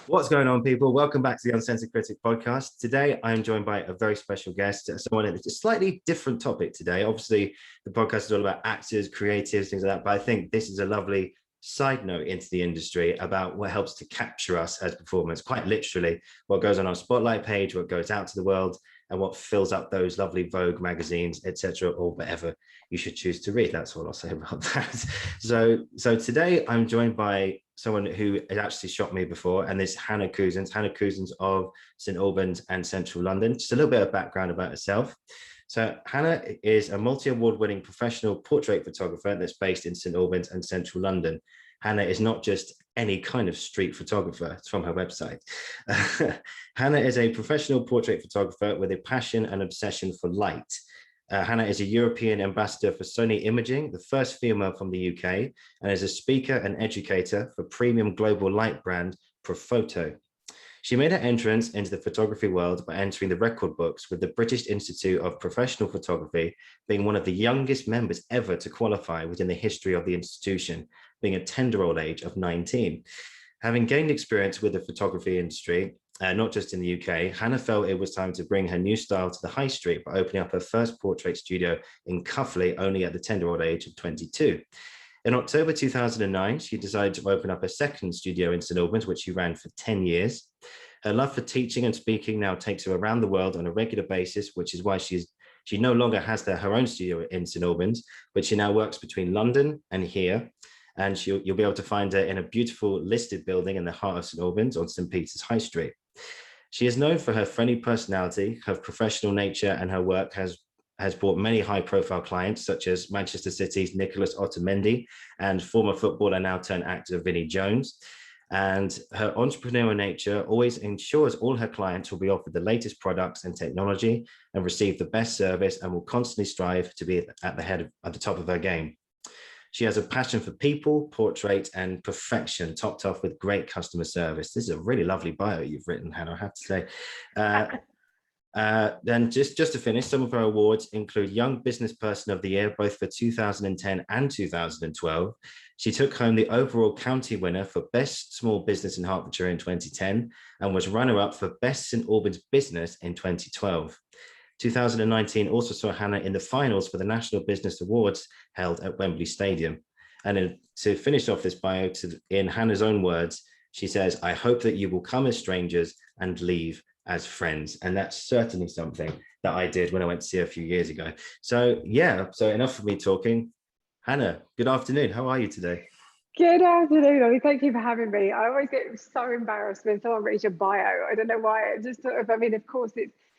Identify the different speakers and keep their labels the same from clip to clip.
Speaker 1: What's going on, people? Welcome back to the Uncensored Critic podcast. Today, I'm joined by a very special guest, someone it's a slightly different topic today. Obviously, the podcast is all about actors, creatives, things like that, but I think this is a lovely side note into the industry about what helps to capture us as performers, quite literally, what goes on our spotlight page, what goes out to the world, and what fills up those lovely Vogue magazines, etc., or whatever you should choose to read. That's all I'll say about that. So today I'm joined by someone who has actually shot me before, and this is Hannah Couzens of St Albans and Central London. Just a little bit of background about herself. So Hannah is a multi-award winning professional portrait photographer that's based in St Albans and Central London. Hannah is not just any kind of street photographer. It's from her website. Hannah is a professional portrait photographer with a passion and obsession for light. Hannah is a European ambassador for Sony Imaging, the first female from the UK, and is a speaker and educator for premium global light brand Profoto. She made her entrance into the photography world by entering the record books with the British Institute of Professional Photography, being one of the youngest members ever to qualify within the history of the institution, being a tender old age of 19. Having gained experience with the photography industry, not just in the UK, Hannah felt it was time to bring her new style to the high street by opening up her first portrait studio in Cuffley, only at the tender old age of 22. In October 2009, she decided to open up a second studio in St Albans, which she ran for 10 years. Her love for teaching and speaking now takes her around the world on a regular basis, which is why she no longer has her own studio in St Albans, but she now works between London and here. And you'll be able to find her in a beautiful listed building in the heart of St Albans on St Peter's High Street. She is known for her friendly personality, her professional nature, and her work has brought many high-profile clients, such as Manchester City's Nicholas Otamendi and former footballer, now turned actor, Vinnie Jones. And her entrepreneurial nature always ensures all her clients will be offered the latest products and technology and receive the best service, and will constantly strive to be at the top of her game. She has a passion for people, portrait, and perfection, topped off with great customer service. This is a really lovely bio you've written, Hannah, I have to say. Then just to finish, some of her awards include Young Business Person of the Year, both for 2010 and 2012. She took home the overall county winner for Best Small Business in Hertfordshire in 2010 and was runner-up for Best St Albans Business in 2012. 2019 also saw Hannah in the finals for the National Business Awards held at Wembley Stadium. And then to finish off this bio, in Hannah's own words, she says, "I hope that you will come as strangers and leave as friends." And that's certainly something that I did when I went to see her a few years ago. So yeah, so enough of me talking. Hannah, good afternoon. How are you today?
Speaker 2: Good afternoon. I mean, thank you for having me. I always get so embarrassed when someone reads your bio. I don't know why. It just sort of, I mean, of course,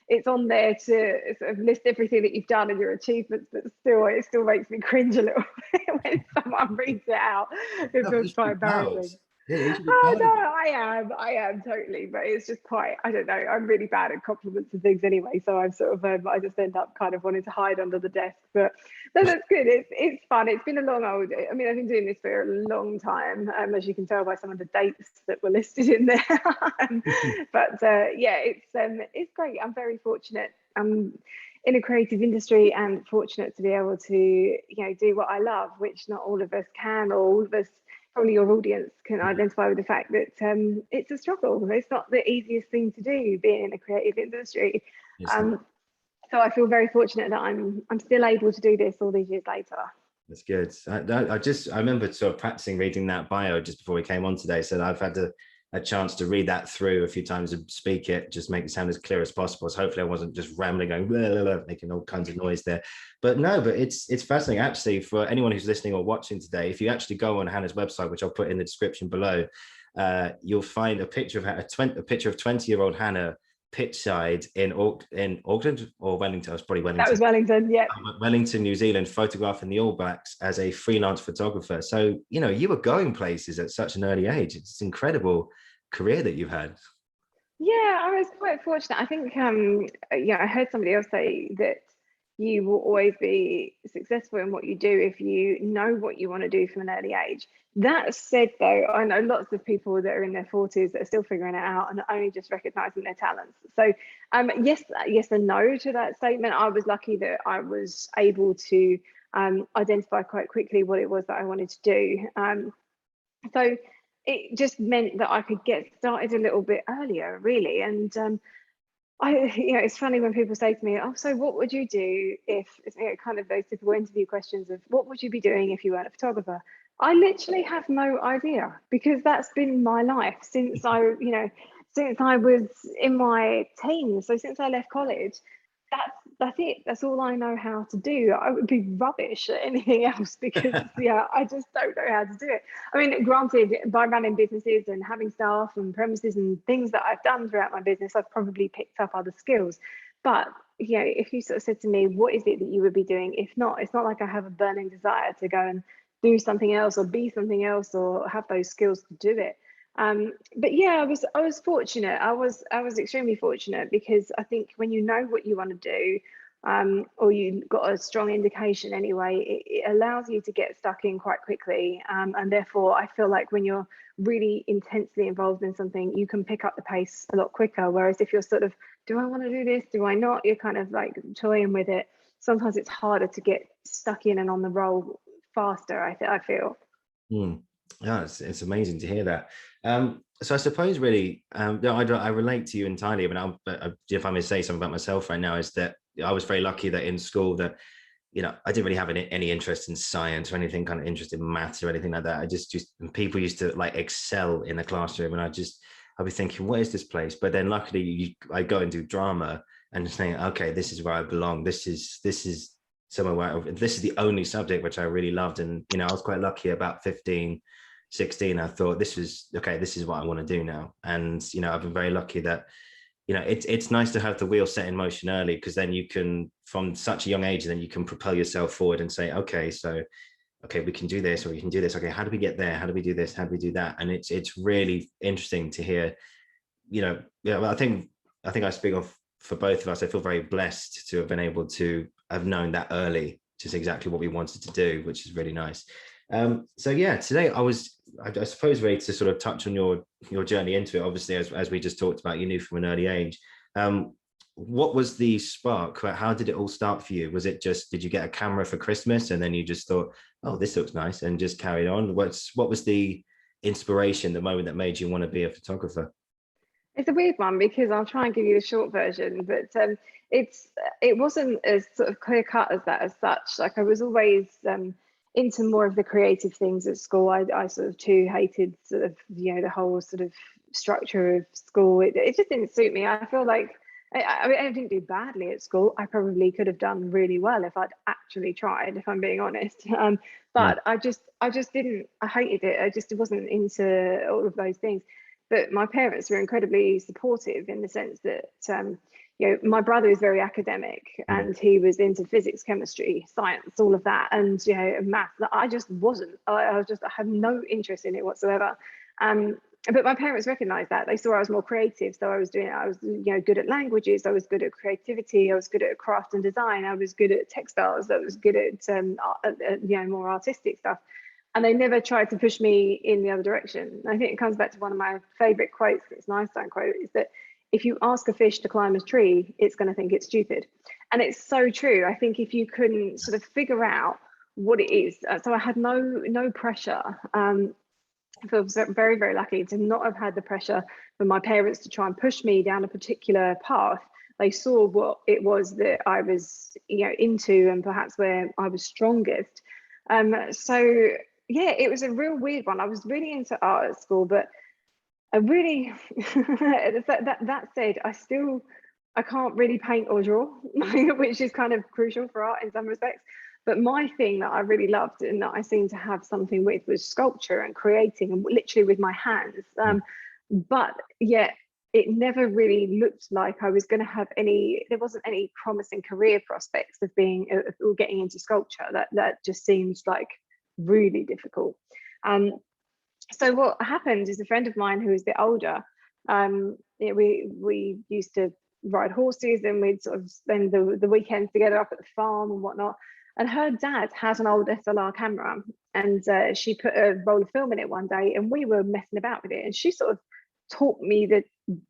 Speaker 2: it's on there to sort of list everything that you've done and your achievements, but still, it still makes me cringe a little bit when someone reads it out. It feels quite embarrassing.
Speaker 1: Yeah,
Speaker 2: oh no, I am totally, but it's just quite, I don't know, I'm really bad at compliments and things anyway, so I'm sort of I just end up kind of wanting to hide under the desk. But no, that's good. It's fun. It's been a long old, I mean, I've been doing this for a long time, as you can tell by some of the dates that were listed in there. But yeah, it's great. I'm very fortunate. I'm in a creative industry and fortunate to be able to do what I love, which not all of us can, or all of us, probably your audience, can identify with the fact that it's a struggle. It's not the easiest thing to do, being in a creative industry. So I feel very fortunate that I'm still able to do this all these years later.
Speaker 1: That's good. I remember sort of practicing reading that bio just before we came on today, so I've had a chance to read that through a few times and speak it, just make it sound as clear as possible. So hopefully I wasn't just rambling, going blah, blah, blah, making all kinds of noise there. But no, but it's fascinating. Actually, for anyone who's listening or watching today, if you actually go on Hannah's website, which I'll put in the description below, you'll find a picture of a picture of 20-year-old Hannah pitchside in Auckland or Wellington. It was probably Wellington.
Speaker 2: That was Wellington, yeah.
Speaker 1: Wellington, New Zealand, photographing the All Blacks as a freelance photographer. So, you were going places at such an early age. It's an incredible career that you've had.
Speaker 2: Yeah, I was quite fortunate. I think, I heard somebody else say that you will always be successful in what you do if you know what you want to do from an early age. That said, though, I know lots of people that are in their 40s that are still figuring it out and only just recognizing their talents. So yes and no to that statement. I was lucky that I was able to identify quite quickly what it was that I wanted to do. So it just meant that I could get started a little bit earlier, really. And it's funny when people say to me, "Oh, so what would you do if," kind of those typical interview questions of, "What would you be doing if you weren't a photographer?" I literally have no idea, because that's been my life since since I was in my teens. So since I left college, that's it. That's all I know how to do. I would be rubbish at anything else, because I just don't know how to do it. I mean, granted, by running businesses and having staff and premises and things that I've done throughout my business, I've probably picked up other skills. But if you sort of said to me, what is it that you would be doing? If not, it's not like I have a burning desire to go and do something else or be something else or have those skills to do it. But I was fortunate. I was extremely fortunate, because I think when you know what you want to do, or you got a strong indication anyway, it allows you to get stuck in quite quickly. And therefore, I feel like when you're really intensely involved in something, you can pick up the pace a lot quicker. Whereas if you're sort of, do I want to do this? Do I not? You're kind of like toying with it. Sometimes it's harder to get stuck in and on the roll faster, I feel.
Speaker 1: Yeah, it's amazing to hear that. So I suppose really, I relate to you entirely. I mean, if I may say something about myself right now, is that I was very lucky that in school that, I didn't really have any interest in science or anything kind of interest in maths or anything like that. I just people used to like excel in the classroom, and I'd be thinking, what is this place? But then luckily I go and do drama and just think, okay, this is where I belong. This is somewhere where this is the only subject which I really loved. And, I was quite lucky about 15, 16. I thought this is what I want to do now. And, I've been very lucky that, it's nice to have the wheel set in motion early, because then you can, from such a young age, then you can propel yourself forward and say, okay, we can do this, or we can do this. Okay, how do we get there? How do we do this? How do we do that? And it's really interesting to hear, I think I speak for both of us. I feel very blessed to have been able to have known that early, just exactly what we wanted to do, which is really nice. So today I suppose ready to sort of touch on your journey into it. Obviously, as we just talked about, you knew from an early age. What was the spark? How did it all start for you? Was it just, did you get a camera for Christmas and then you just thought, oh, this looks nice, and just carried on? What was the inspiration, the moment that made you want to be a photographer?
Speaker 2: It's a weird one, because I'll try and give you the short version, but it wasn't as sort of clear cut as that as such. Like, I was always into more of the creative things at school. I sort of too hated sort of the whole sort of structure of school. It just didn't suit me. I feel like I mean, I didn't do badly at school. I probably could have done really well if I'd actually tried, if I'm being honest. But I just didn't. I hated it. I just wasn't into all of those things. But my parents were incredibly supportive, in the sense that my brother is very academic, and he was into physics, chemistry, science, all of that, and math. I just wasn't. I had no interest in it whatsoever. But my parents recognised that. They saw I was more creative, so I was good at languages. I was good at creativity. I was good at craft and design. I was good at textiles. I was good at more artistic stuff. And they never tried to push me in the other direction. I think it comes back to one of my favourite quotes. It's an Einstein quote, is that if you ask a fish to climb a tree, it's going to think it's stupid. And it's so true. I think if you couldn't sort of figure out what it is, so I had no pressure. I feel very, very lucky to not have had the pressure for my parents to try and push me down a particular path. They saw what it was that I was into, and perhaps where I was strongest. It was a real weird one. I was really into art at school, but I really that said, I can't really paint or draw, which is kind of crucial for art in some respects. But my thing that I really loved, and that I seemed to have something with, was sculpture and creating, and literally with my hands. But yet it never really looked like I was going to have there wasn't any promising career prospects of getting into sculpture. That just seems like really difficult. So what happened is, a friend of mine who was a bit older, we used to ride horses, and we'd sort of spend the weekends together up at the farm and whatnot. And her dad had an old SLR camera, and she put a roll of film in it one day, and we were messing about with it. And she sort of taught me the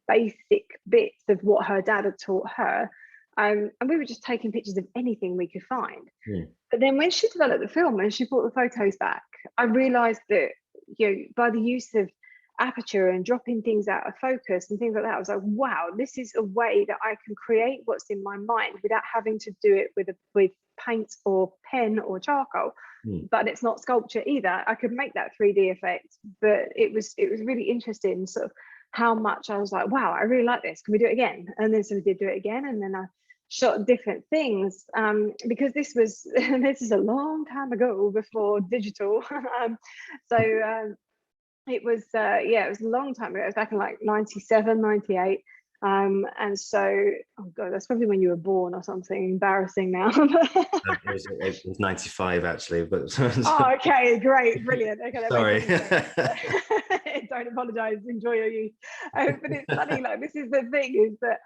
Speaker 2: basic bits of what her dad had taught her. And we were just taking pictures of anything we could find. But then when she developed the film and she brought the photos back, I realised that by the use of aperture and dropping things out of focus and things like that. I was like, wow, this is a way that I can create what's in my mind without having to do it with paint or pen or charcoal. But it's not sculpture either. I could make that 3D effect, but it was really interesting, sort of how much I was like, wow, I really like this. Can we do it again? And then so we did do it again, and then I shot different things, because this is a long time ago before digital. It was it was a long time ago. It was back in like 97, 98. And so, oh god, that's probably when you were born or something. Embarrassing now.
Speaker 1: It was 95 actually, but
Speaker 2: oh, okay, great, brilliant. Okay,
Speaker 1: sorry.
Speaker 2: Don't apologize, enjoy your youth. But it's funny, like, this is the thing, is that,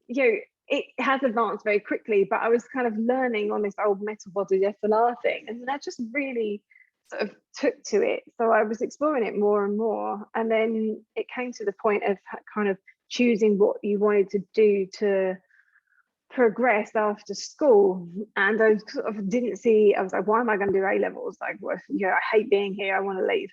Speaker 2: you know, it has advanced very quickly, but I was kind of learning on this old metal bodied SLR thing, and then I just really sort of took to it. So I was exploring it more and more, and then it came to the point of kind of choosing what you wanted to do to progress after school. And I sort of didn't see, I was like, why am I going to do A levels? Like, well, I hate being here, I want to leave.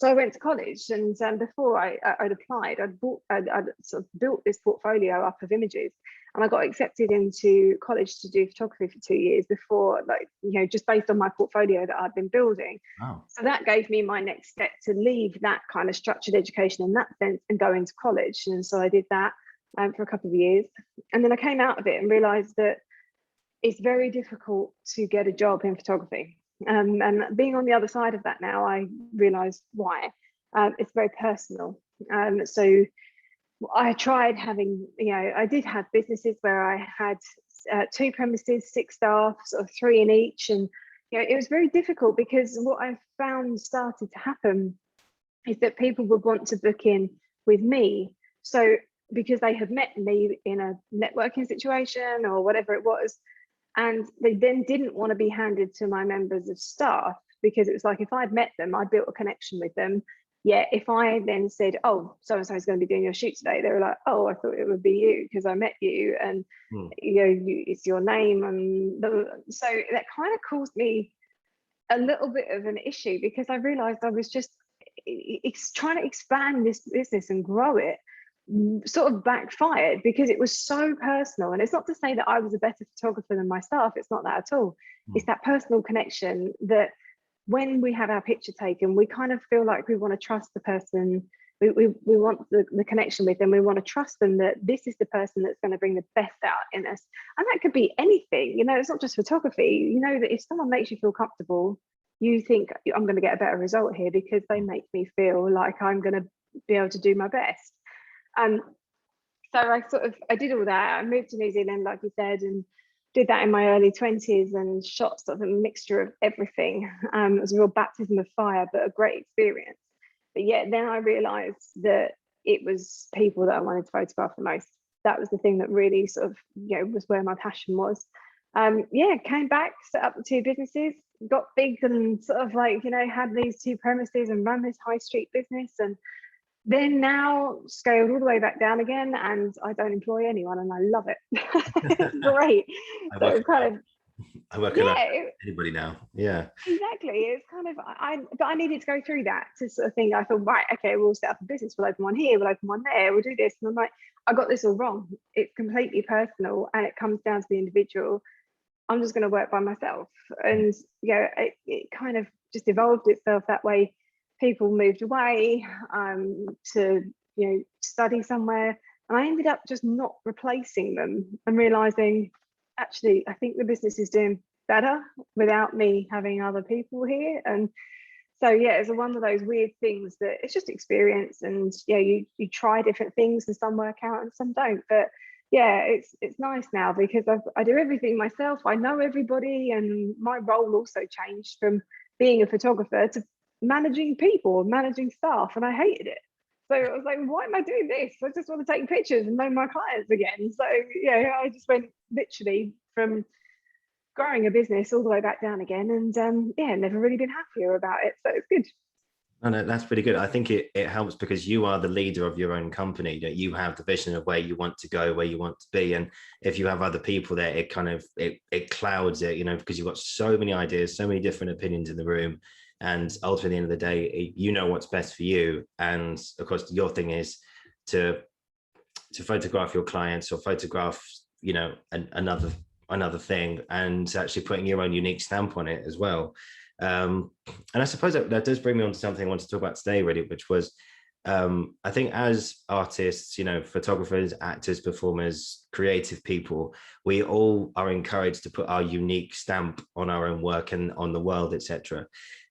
Speaker 2: So I went to college, and before I'd applied, I'd sort of built this portfolio up of images, and I got accepted into college to do photography for 2 years before, like, just based on my portfolio that I'd been building.
Speaker 1: Wow.
Speaker 2: So that gave me my next step to leave that kind of structured education in that sense and go into college. And so I did that for a couple of years, and then I came out of it and realized that it's very difficult to get a job in photography. And being on the other side of that now, I realized why. It's very personal. So I tried having, I did have businesses where I had 2 premises, 6 staff, sort of 3 in each. And, it was very difficult, because what I found started to happen is that people would want to book in with me. So because they had met me in a networking situation or whatever it was, and they then didn't want to be handed to my members of staff, because it was like, if I'd met them, I'd built a connection with them. Yeah, if I then said, oh, so-and-so is going to be doing your shoot today, they were like, oh, I thought it would be you because I met you, and it's your name. And so that kind of caused me a little bit of an issue, because I realized I was just trying to expand this business and grow it, sort of backfired, because it was so personal. And it's not to say that I was a better photographer than my staff, it's not that at all. It's that personal connection that when we have our picture taken, we kind of feel like we want to trust the person, we want the connection with them, we want to trust them that this is the person that's going to bring the best out in us. And that could be anything, it's not just photography. That if someone makes you feel comfortable, you think, I'm going to get a better result here because they make me feel like I'm going to be able to do my best. So I did all that. I moved to New Zealand, like you said, and did that in my early 20s and shot sort of a mixture of everything. It was a real baptism of fire, but a great experience. But yeah, then I realized that it was people that I wanted to photograph the most. That was the thing that really sort of, was where my passion was. Came back, set up the 2 businesses, got big, and sort of like, had these 2 premises and run this high street business. And then now scaled all the way back down again, and I don't employ anyone, and I love it. It's great.
Speaker 1: I work alone. Anybody now? Yeah,
Speaker 2: exactly. It's kind of but I needed to go through that to sort of think. I thought, right, okay, we'll set up a business. We'll open one here. We'll open one there. We'll do this. And I'm like, I got this all wrong. It's completely personal, and it comes down to the individual. I'm just going to work by myself, and it kind of just evolved itself that way. People moved away to study somewhere, and I ended up just not replacing them and realizing, actually, I think the business is doing better without me having other people here. And so it's one of those weird things that it's just experience, and you try different things, and some work out and some don't. But it's nice now, because I do everything myself. I know everybody, and my role also changed from being a photographer to managing people, managing staff, and I hated it. So I was like, why am I doing this? I just want to take pictures and know my clients again. So I just went literally from growing a business all the way back down again, and never really been happier about it. So it's good.
Speaker 1: No, that's pretty good. I think it helps because you are the leader of your own company. You have the vision of where you want to go, where you want to be. And if you have other people there, it kind of it clouds it, because you've got so many ideas, so many different opinions in the room. And ultimately, at the end of the day, you know what's best for you. And of course, your thing is to photograph your clients or photograph, another thing, and actually putting your own unique stamp on it as well. And I suppose that does bring me on to something I wanted to talk about today, really, which was I think as artists, photographers, actors, performers, creative people, we all are encouraged to put our unique stamp on our own work and on the world, etc.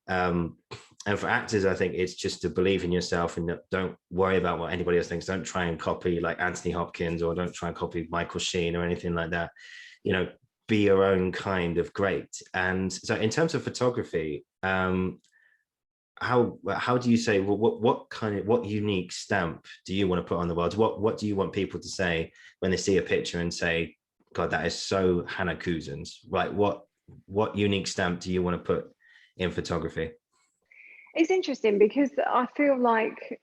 Speaker 1: And for actors, I think it's just to believe in yourself and don't worry about what anybody else thinks. Don't try and copy like Anthony Hopkins, or don't try and copy Michael Sheen or anything like that. Be your own kind of great. And so in terms of photography, how do you say, well, what unique stamp do you want to put on the world? What do you want people to say when they see a picture and say, God, that is so Hannah Couzens, right? What unique stamp do you want to put in photography?
Speaker 2: It's interesting because I feel like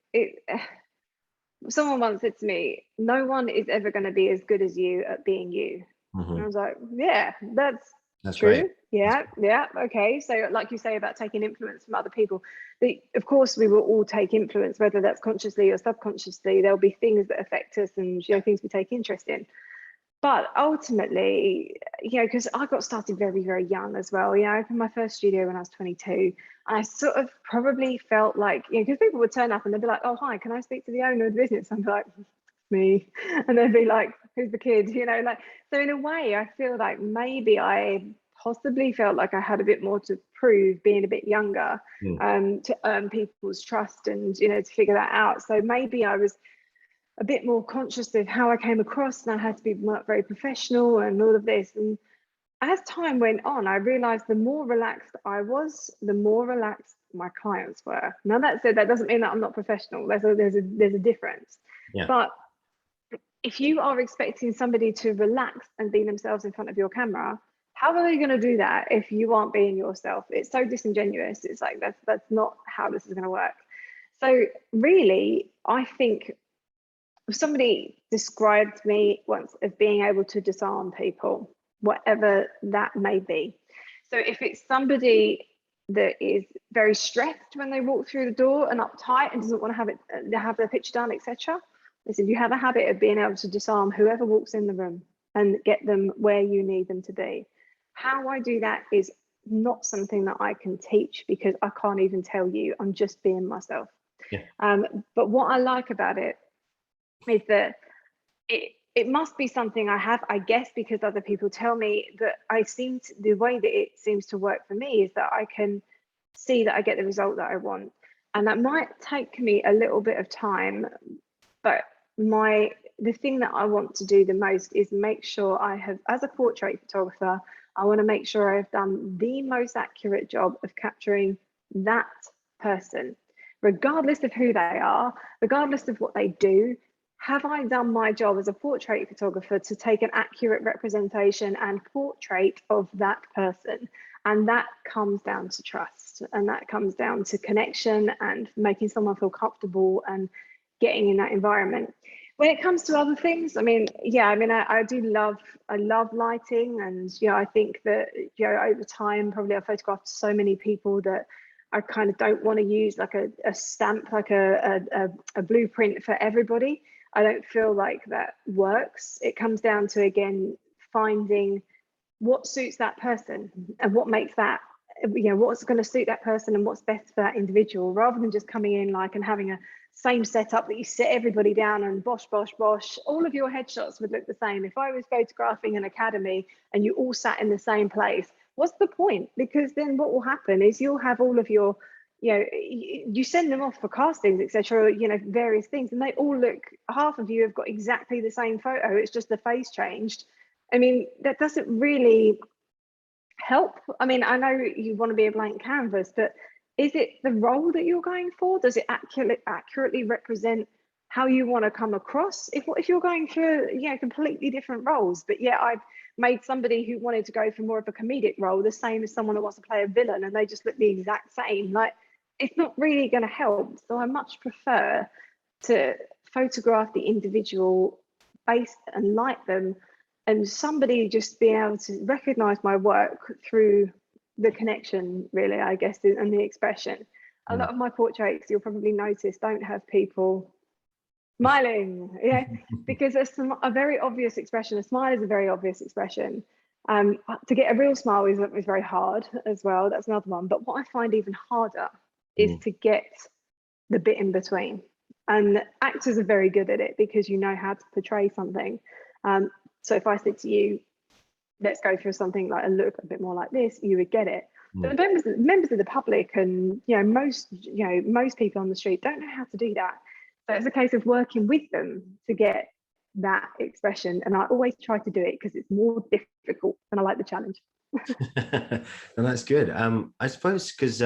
Speaker 2: someone once said to me, no one is ever going to be as good as you at being you.
Speaker 1: Mm-hmm.
Speaker 2: And I was like, yeah, that's true.
Speaker 1: Great.
Speaker 2: Yeah. Okay. So like you say about taking influence from other people, of course we will all take influence, whether that's consciously or subconsciously. There'll be things that affect us and things we take interest in. But ultimately, because I got started very, very young as well. I opened my first studio when I was 22. I sort of probably felt like, because people would turn up and they'd be like, oh, hi, can I speak to the owner of the business? I'm like, me. And they'd be like, who's the kid? So in a way, I feel like maybe I possibly felt like I had a bit more to prove being a bit younger, to earn people's trust and, to figure that out. So maybe I was a bit more conscious of how I came across, and I had to be very professional and all of this. And as time went on, I realized the more relaxed I was, the more relaxed my clients were. Now that said, that doesn't mean that I'm not professional. There's a difference.
Speaker 1: Yeah.
Speaker 2: But if you are expecting somebody to relax and be themselves in front of your camera, how are they going to do that if you aren't being yourself? It's so disingenuous. It's like that's not how this is going to work. So really, I think somebody described me once as being able to disarm people, whatever that may be. So if it's somebody that is very stressed when they walk through the door and uptight and doesn't want to have their picture done, etc., listen, you have a habit of being able to disarm whoever walks in the room and get them where you need them to be. How I do that is not something that I can teach, because I can't even tell you. I'm just being myself.
Speaker 1: Yeah.
Speaker 2: But what I like about it is that it must be something I have, I guess, because other people tell me that the way that it seems to work for me is that I can see that I get the result that I want. And that might take me a little bit of time, but the thing that I want to do the most is make sure I have, as a portrait photographer, I want to make sure I've done the most accurate job of capturing that person, regardless of who they are, regardless of what they do. Have I done my job as a portrait photographer to take an accurate representation and portrait of that person? And that comes down to trust, and that comes down to connection and making someone feel comfortable and getting in that environment. When it comes to other things, I love lighting, and I think that over time probably I've photographed so many people that I kind of don't want to use like a stamp, like a blueprint for everybody. I don't feel like that works. It comes down to, again, finding what suits that person and what makes that, what's going to suit that person and what's best for that individual, rather than just coming in and having a same setup that you sit everybody down and bosh, all of your headshots would look the same. If I was photographing an academy and you all sat in the same place, what's the point? Because then what will happen is you'll have all of your, you send them off for castings, etc., various things, and they all look, half of you have got exactly the same photo, it's just the face changed. I mean, that doesn't really help. I mean, I know you want to be a blank canvas, but is it the role that you're going for? Does it accurately represent how you want to come across? If you're going for completely different roles, but I've made somebody who wanted to go for more of a comedic role the same as someone that wants to play a villain, and they just look the exact same, it's not really going to help. So I much prefer to photograph the individual based and like them, and somebody just being able to recognize my work through the connection, really, I guess, and the expression. A lot of my portraits, you'll probably notice, don't have people smiling, because there's a very obvious expression. A smile is a very obvious expression. To get a real smile is very hard as well. That's another one. But what I find even harder is to get the bit in between. And actors are very good at it because you know how to portray something. So if I said to you, let's go for something like a look a bit more like this, you would get it. But the members of the public and most people on the street don't know how to do that. So it's a case of working with them to get that expression. And I always try to do it because it's more difficult and I like the challenge.
Speaker 1: And that's good. I suppose because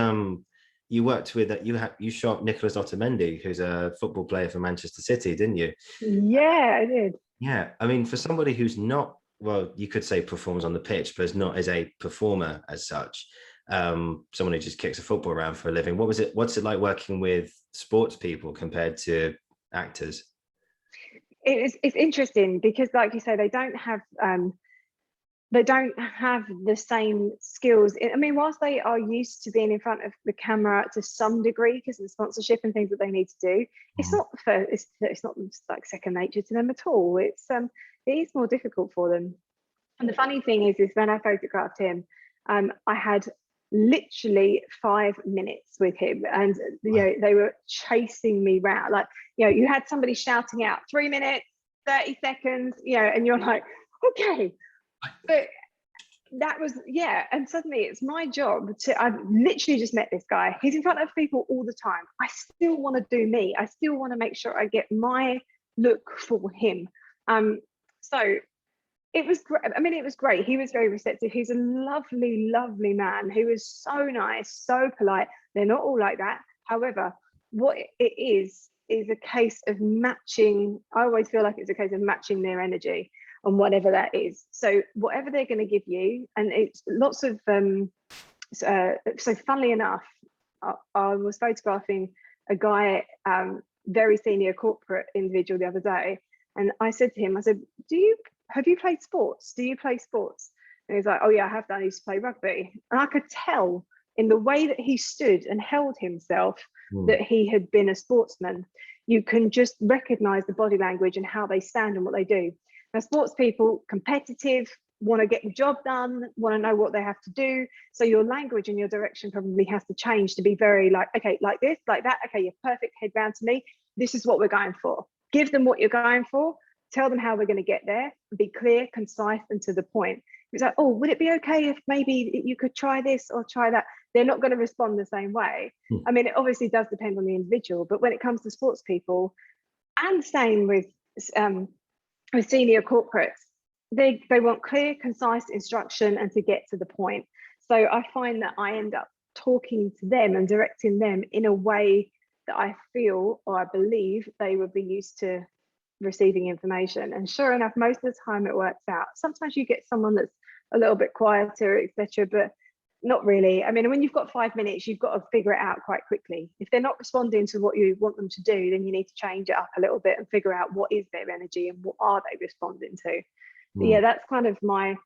Speaker 1: you worked with you shot Nicholas Otamendi, who's a football player for Manchester City, didn't you?
Speaker 2: Yeah, I did.
Speaker 1: Yeah, I mean, for somebody who's not, well, you could say performs on the pitch, but is not as a performer as such, someone who just kicks a football around for a living, what's it like working with sports people compared to actors?
Speaker 2: It's interesting because, like you say, they don't have the same skills. I mean, whilst they are used to being in front of the camera to some degree because of the sponsorship and things that they need to do, it's not like second nature to them at all. It is more difficult for them. And the funny thing is when I photographed him, I had literally 5 minutes with him, and they were chasing me round. Like, you had somebody shouting out 3 minutes, 30 seconds, and you're like, okay. But that was, and suddenly it's my job I've literally just met this guy. He's in front of people all the time. I still want to do me. I still want to make sure I get my look for him. So it was great. I mean, it was great. He was very receptive. He's a lovely, lovely man. He was so nice, so polite. They're not all like that. However, what it is a case of matching. I always feel like it's a case of matching their energy on whatever that is. So whatever they're going to give you, and it's lots of, so funnily enough, I was photographing a guy, very senior corporate individual the other day. And I said to him, I said, have you played sports? Do you play sports? And he's like, oh yeah, I have done. I used to play rugby. And I could tell in the way that he stood and held himself that he had been a sportsman. You can just recognize the body language and how they stand and what they do. Now, sports people, competitive, want to get the job done, want to know what they have to do. So your language and your direction probably has to change to be very like, okay, like this, like that. Okay, you're perfect, head round to me. This is what we're going for. Give them what you're going for. Tell them how we're going to get there. Be clear, concise, and to the point. It's like, oh, would it be okay if maybe you could try this or try that? They're not going to respond the same way. I mean, it obviously does depend on the individual, but when it comes to sports people, and same with senior corporates, they want clear, concise instruction and to get to the point. So I find that I end up talking to them and directing them in a way that I feel or I believe they would be used to receiving information. And sure enough, most of the time it works out. Sometimes you get someone that's a little bit quieter, etc., but not really. I mean, when you've got 5 minutes, you've got to figure it out quite quickly. If they're not responding to what you want them to do, then you need to change it up a little bit and figure out what is their energy and what are they responding to. Yeah, that's kind of my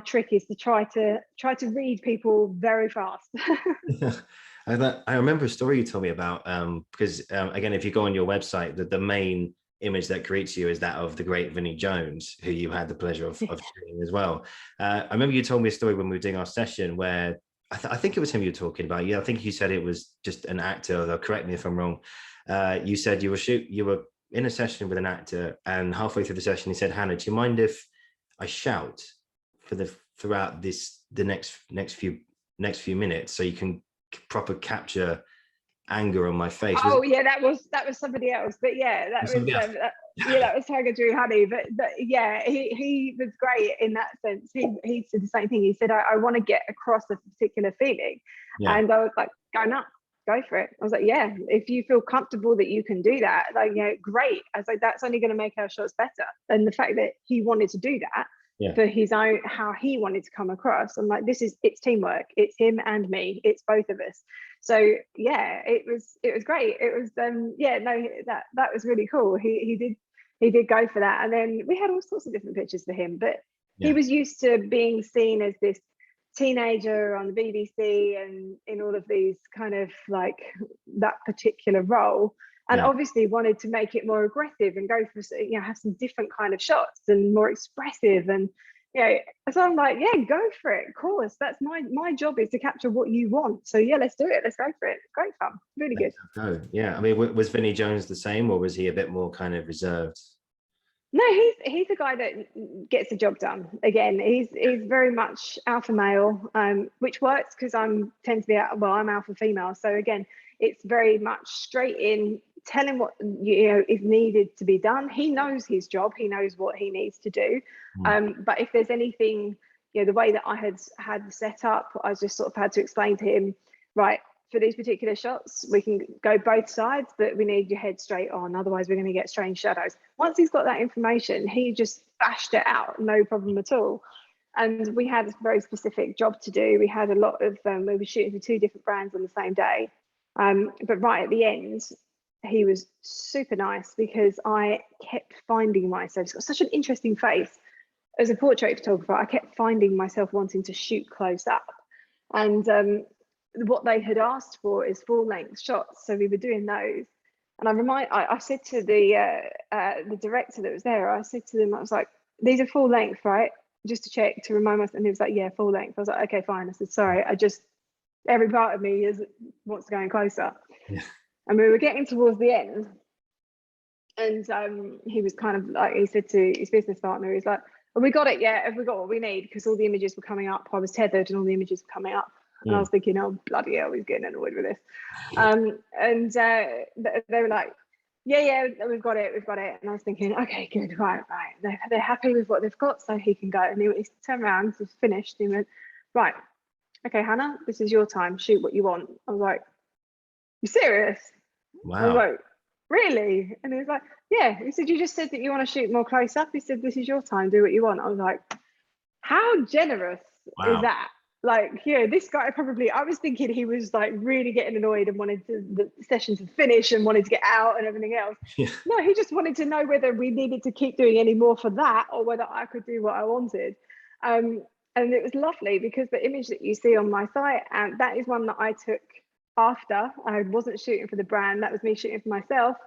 Speaker 2: trick, is to try to read people very fast.
Speaker 1: I remember a story you told me about, because again, if you go on your website, the main image that greets you is that of the great Vinnie Jones, who you had the pleasure of shooting as well. I remember you told me a story when we were doing our session where I think it was him you were talking about. Yeah, I think you said it was just an actor, though correct me if I'm wrong. You said you were in a session with an actor, and halfway through the session he said, Hannah, do you mind if I shout throughout the next few minutes so you can proper capture anger on my face?
Speaker 2: Yeah, that was somebody else, but yeah, that was Tiger Drew Honey. But yeah, he was great in that sense. He said the same thing. He said, I want to get across a particular feeling, and I was like, go nuts, go for it. I was like, yeah, if you feel comfortable that you can do that, like, great. I was like, that's only going to make our shots better. And the fact that he wanted to do that for his own, how he wanted to come across, I'm like, it's teamwork. It's him and me. It's both of us. So yeah, it was great. It was that was really cool. He did go for that, and then we had all sorts of different pictures for him. But he was used to being seen as this teenager on the BBC and in all of these kind of like that particular role, and obviously wanted to make it more aggressive and go for, you know, have some different kind of shots and more expressive. And you know, so I'm like, yeah, go for it, of course, that's my job, is to capture what you want. So yeah, let's do it, let's go for it. It's great fun, really good.
Speaker 1: Yeah, I mean, was Vinnie Jones the same, or was he a bit more kind of reserved?
Speaker 2: No, he's a guy that gets the job done. Again, he's very much alpha male, which works because I'm alpha female. So again, it's very much straight in, telling what, you know, is needed to be done. He knows his job. He knows what he needs to do. But if there's anything, you know, the way that I had set up, I just sort of had to explain to him, right, for these particular shots, we can go both sides, but we need your head straight on. Otherwise, we're going to get strange shadows. Once he's got that information, he just bashed it out, no problem at all. And we had a very specific job to do. We had a lot of, we were shooting for 2 different brands on the same day. But right at the end, he was super nice because I kept finding myself, he's got such an interesting face. As a portrait photographer, I kept finding myself wanting to shoot close up. And what they had asked for is full-length shots, so we were doing those. And I said to the director that was there, I said to them, I was like, these are full length, right? Just to check, to remind myself. And he was like, yeah, full length. I was like, okay, fine. I said, sorry, every part of me wants to go in closer.
Speaker 1: Yeah.
Speaker 2: And we were getting towards the end, and he was kind of like, he said to his business partner, he's like, have we got it yet? Have we got what we need? Because all the images were coming up. I was tethered and all the images were coming up. And I was thinking, oh, bloody hell, he's getting annoyed with this. And they were like, yeah, we've got it. And I was thinking, okay, good, right. They're happy with what they've got, so he can go. And he turned around, he's finished. He went, right, okay, Hannah, this is your time. Shoot what you want. I was like, you serious?
Speaker 1: Wow.
Speaker 2: I was like, really? And he was like, yeah. He said, you just said that you want to shoot more close up. He said, this is your time. Do what you want. I was like, how generous is that? Like, yeah, this guy probably, I was thinking he was like really getting annoyed and wanted the session to finish and wanted to get out and everything else. Yeah. No, he just wanted to know whether we needed to keep doing any more for that or whether I could do what I wanted. And it was lovely because the image that you see on my site, and that is one that I took after. I wasn't shooting for the brand, that was me shooting for myself.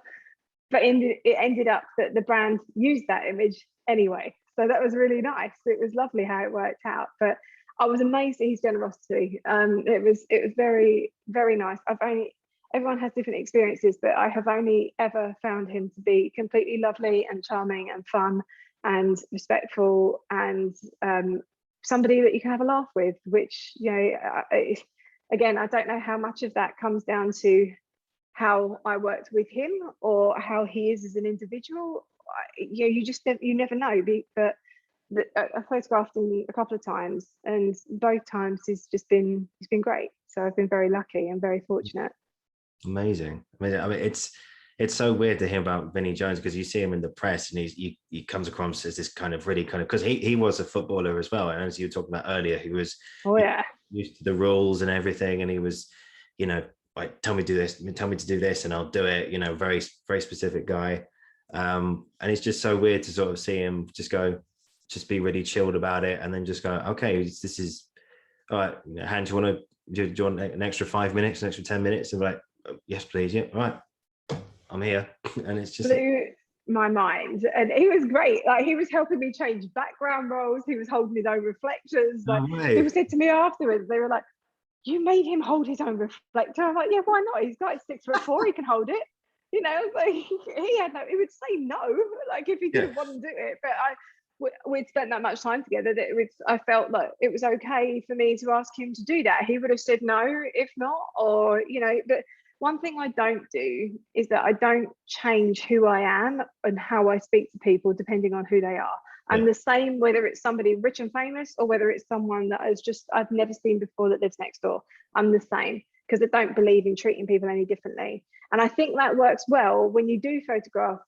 Speaker 2: But it ended up that the brand used that image anyway. So that was really nice. It was lovely how it worked out. But I was amazed at his generosity. It was very, very nice. Everyone has different experiences, but I have only ever found him to be completely lovely and charming and fun and respectful and somebody that you can have a laugh with, which, you know, again, I don't know how much of that comes down to how I worked with him or how he is as an individual. You know, you never know, but I photographed him a couple of times, and both times he's been great. So I've been very lucky and very fortunate.
Speaker 1: Amazing. I mean, it's so weird to hear about Vinnie Jones because you see him in the press and he comes across as this kind of really kind of, because he was a footballer as well, and as you were talking about earlier, he was used to the rules and everything, and he was, you know, like, tell me to do this and I'll do it, you know, very, very specific guy. And it's just so weird to sort of see him just be really chilled about it, and then just go, okay, this is all right. Han, do you want an extra 5 minutes, an extra 10 minutes? And like, yes, please. Yeah, all right, I'm here. And it's just
Speaker 2: blew my mind. And he was great. Like, he was helping me change background roles. He was holding his own reflectors. Like, people said to me afterwards, they were like, you made him hold his own reflector. I'm like, yeah, why not? He's got 6'4", he can hold it. You know, like he would say no, like if he didn't want to do it. But we'd spent that much time together that I felt like it was okay for me to ask him to do that. He would have said no if not, or, you know. But one thing I don't do is that I don't change who I am and how I speak to people depending on who they are. I'm the same whether it's somebody rich and famous or whether it's someone that I've never seen before that lives next door. I'm the same because I don't believe in treating people any differently. And I think that works well when you do photograph,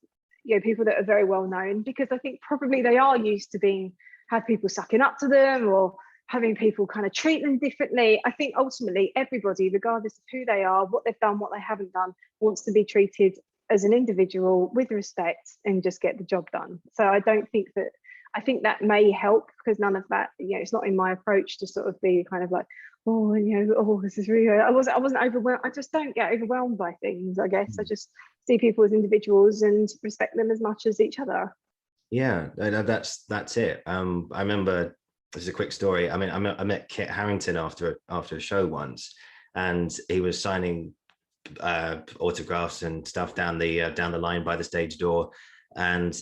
Speaker 2: you know, people that are very well known, because I think probably they are used to have people sucking up to them or having people kind of treat them differently. I think ultimately everybody, regardless of who they are, what they've done, what they haven't done, wants to be treated as an individual with respect and just get the job done. So I don't think that I think that may help, because none of that, it's not in my approach to sort of be kind of like, oh, oh, this is really, I wasn't overwhelmed. I just don't get overwhelmed by things, I guess. I just see people as individuals and respect them as much as each other.
Speaker 1: Yeah, that's it. I remember, this is a quick story. I mean, I met Kit Harington after a show once, and he was signing autographs and stuff down the line by the stage door, and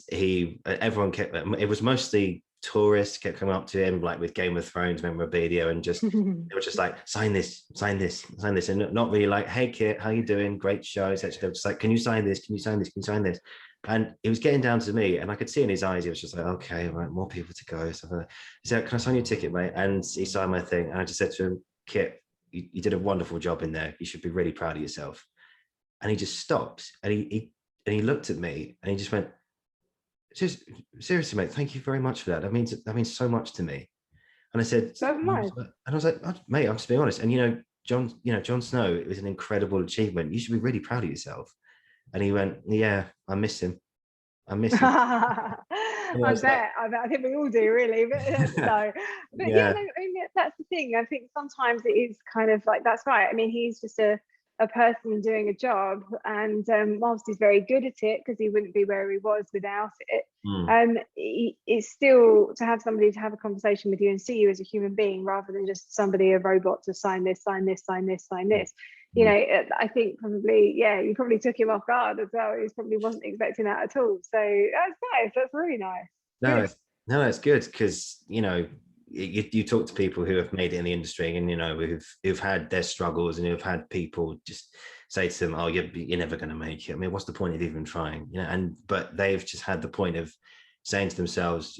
Speaker 1: everyone kept, it was mostly tourists, kept coming up to him like with Game of Thrones memorabilia, and just they were just like, sign this, and not really like, hey Kit, how you doing, great show, etc. They were just like, can you sign this, can you sign this, can you sign this? And he was getting down to me, and I could see in his eyes, he was just like, okay, right, more people to go. So he said, can I sign your ticket, mate? And he signed my thing, and I just said to him, Kit, you did a wonderful job in there, you should be really proud of yourself. And he just stopped, and he looked at me, and he just went, just seriously, mate, thank you very much for that. That means so much to me. And I said,
Speaker 2: Nice.
Speaker 1: and I was like, oh, mate, I'm just being honest. And Jon Snow, it was an incredible achievement. You should be really proud of yourself. And he went, yeah, I miss him. I miss him.
Speaker 2: I bet. I think we all do, really. But no, but
Speaker 1: yeah,
Speaker 2: I mean, that's the thing. I think sometimes it is kind of like, that's right. I mean, he's just a person doing a job, and whilst he's very good at it, because he wouldn't be where he was without it, it's still to have somebody to have a conversation with you and see you as a human being, rather than just somebody, a robot, to sign this, sign this, sign this, sign this. I think probably, you probably took him off guard as well. He probably wasn't expecting that at all. So that's nice. That's really nice.
Speaker 1: No, it's good, because you talk to people who have made it in the industry, and who've had their struggles, and who've had people just say to them, oh, you're never going to make it. I mean, what's the point of even trying? But they've just had the point of saying to themselves,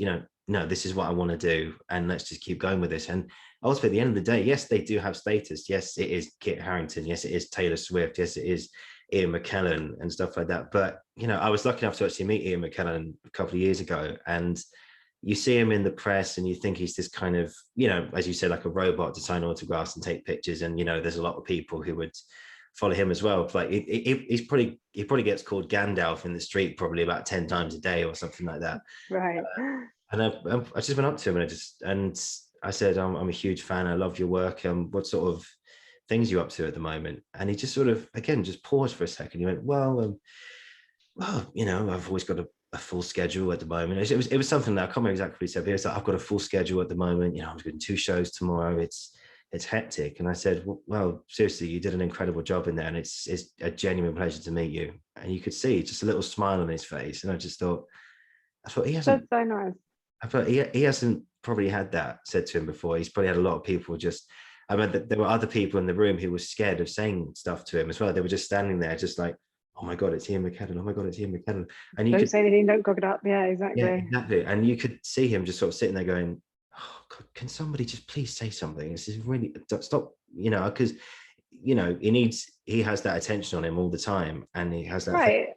Speaker 1: no, this is what I want to do, and let's just keep going with this. And ultimately, at the end of the day, yes, they do have status. Yes, it is Kit Harington. Yes, it is Taylor Swift. Yes, it is Ian McKellen and stuff like that. But I was lucky enough to actually meet Ian McKellen a couple of years ago, and you see him in the press, and you think he's this kind of, as you said, like a robot to sign autographs and take pictures. And there's a lot of people who would follow him as well. Like he probably gets called Gandalf in the street probably about 10 times a day or something like that.
Speaker 2: Right.
Speaker 1: And I just went up to him, and I said, I'm a huge fan. I love your work. What sort of things are you up to at the moment? And he just sort of, again, just paused for a second. He went, well, I've always got a full schedule at the moment. It was something that I can't remember exactly what he said, but he was like, I've got a full schedule at the moment. I'm doing 2 shows tomorrow. It's hectic. And I said, well, seriously, you did an incredible job in there, and it's a genuine pleasure to meet you. And you could see just a little smile on his face. And I thought he hasn't.
Speaker 2: That's so nice.
Speaker 1: I thought he hasn't probably had that said to him before. He's probably had a lot of people I mean, there were other people in the room who were scared of saying stuff to him as well. They were just standing there, just like, oh my God, it's Ian McKellen. Oh my God, it's Ian McKellen. And you
Speaker 2: don't say anything, don't cock it up. Yeah, exactly.
Speaker 1: Yeah, exactly. And you could see him just sort of sitting there going, oh God, can somebody just please say something? This is really, stop, because, he has that attention on him all the time. And he has that.
Speaker 2: Right.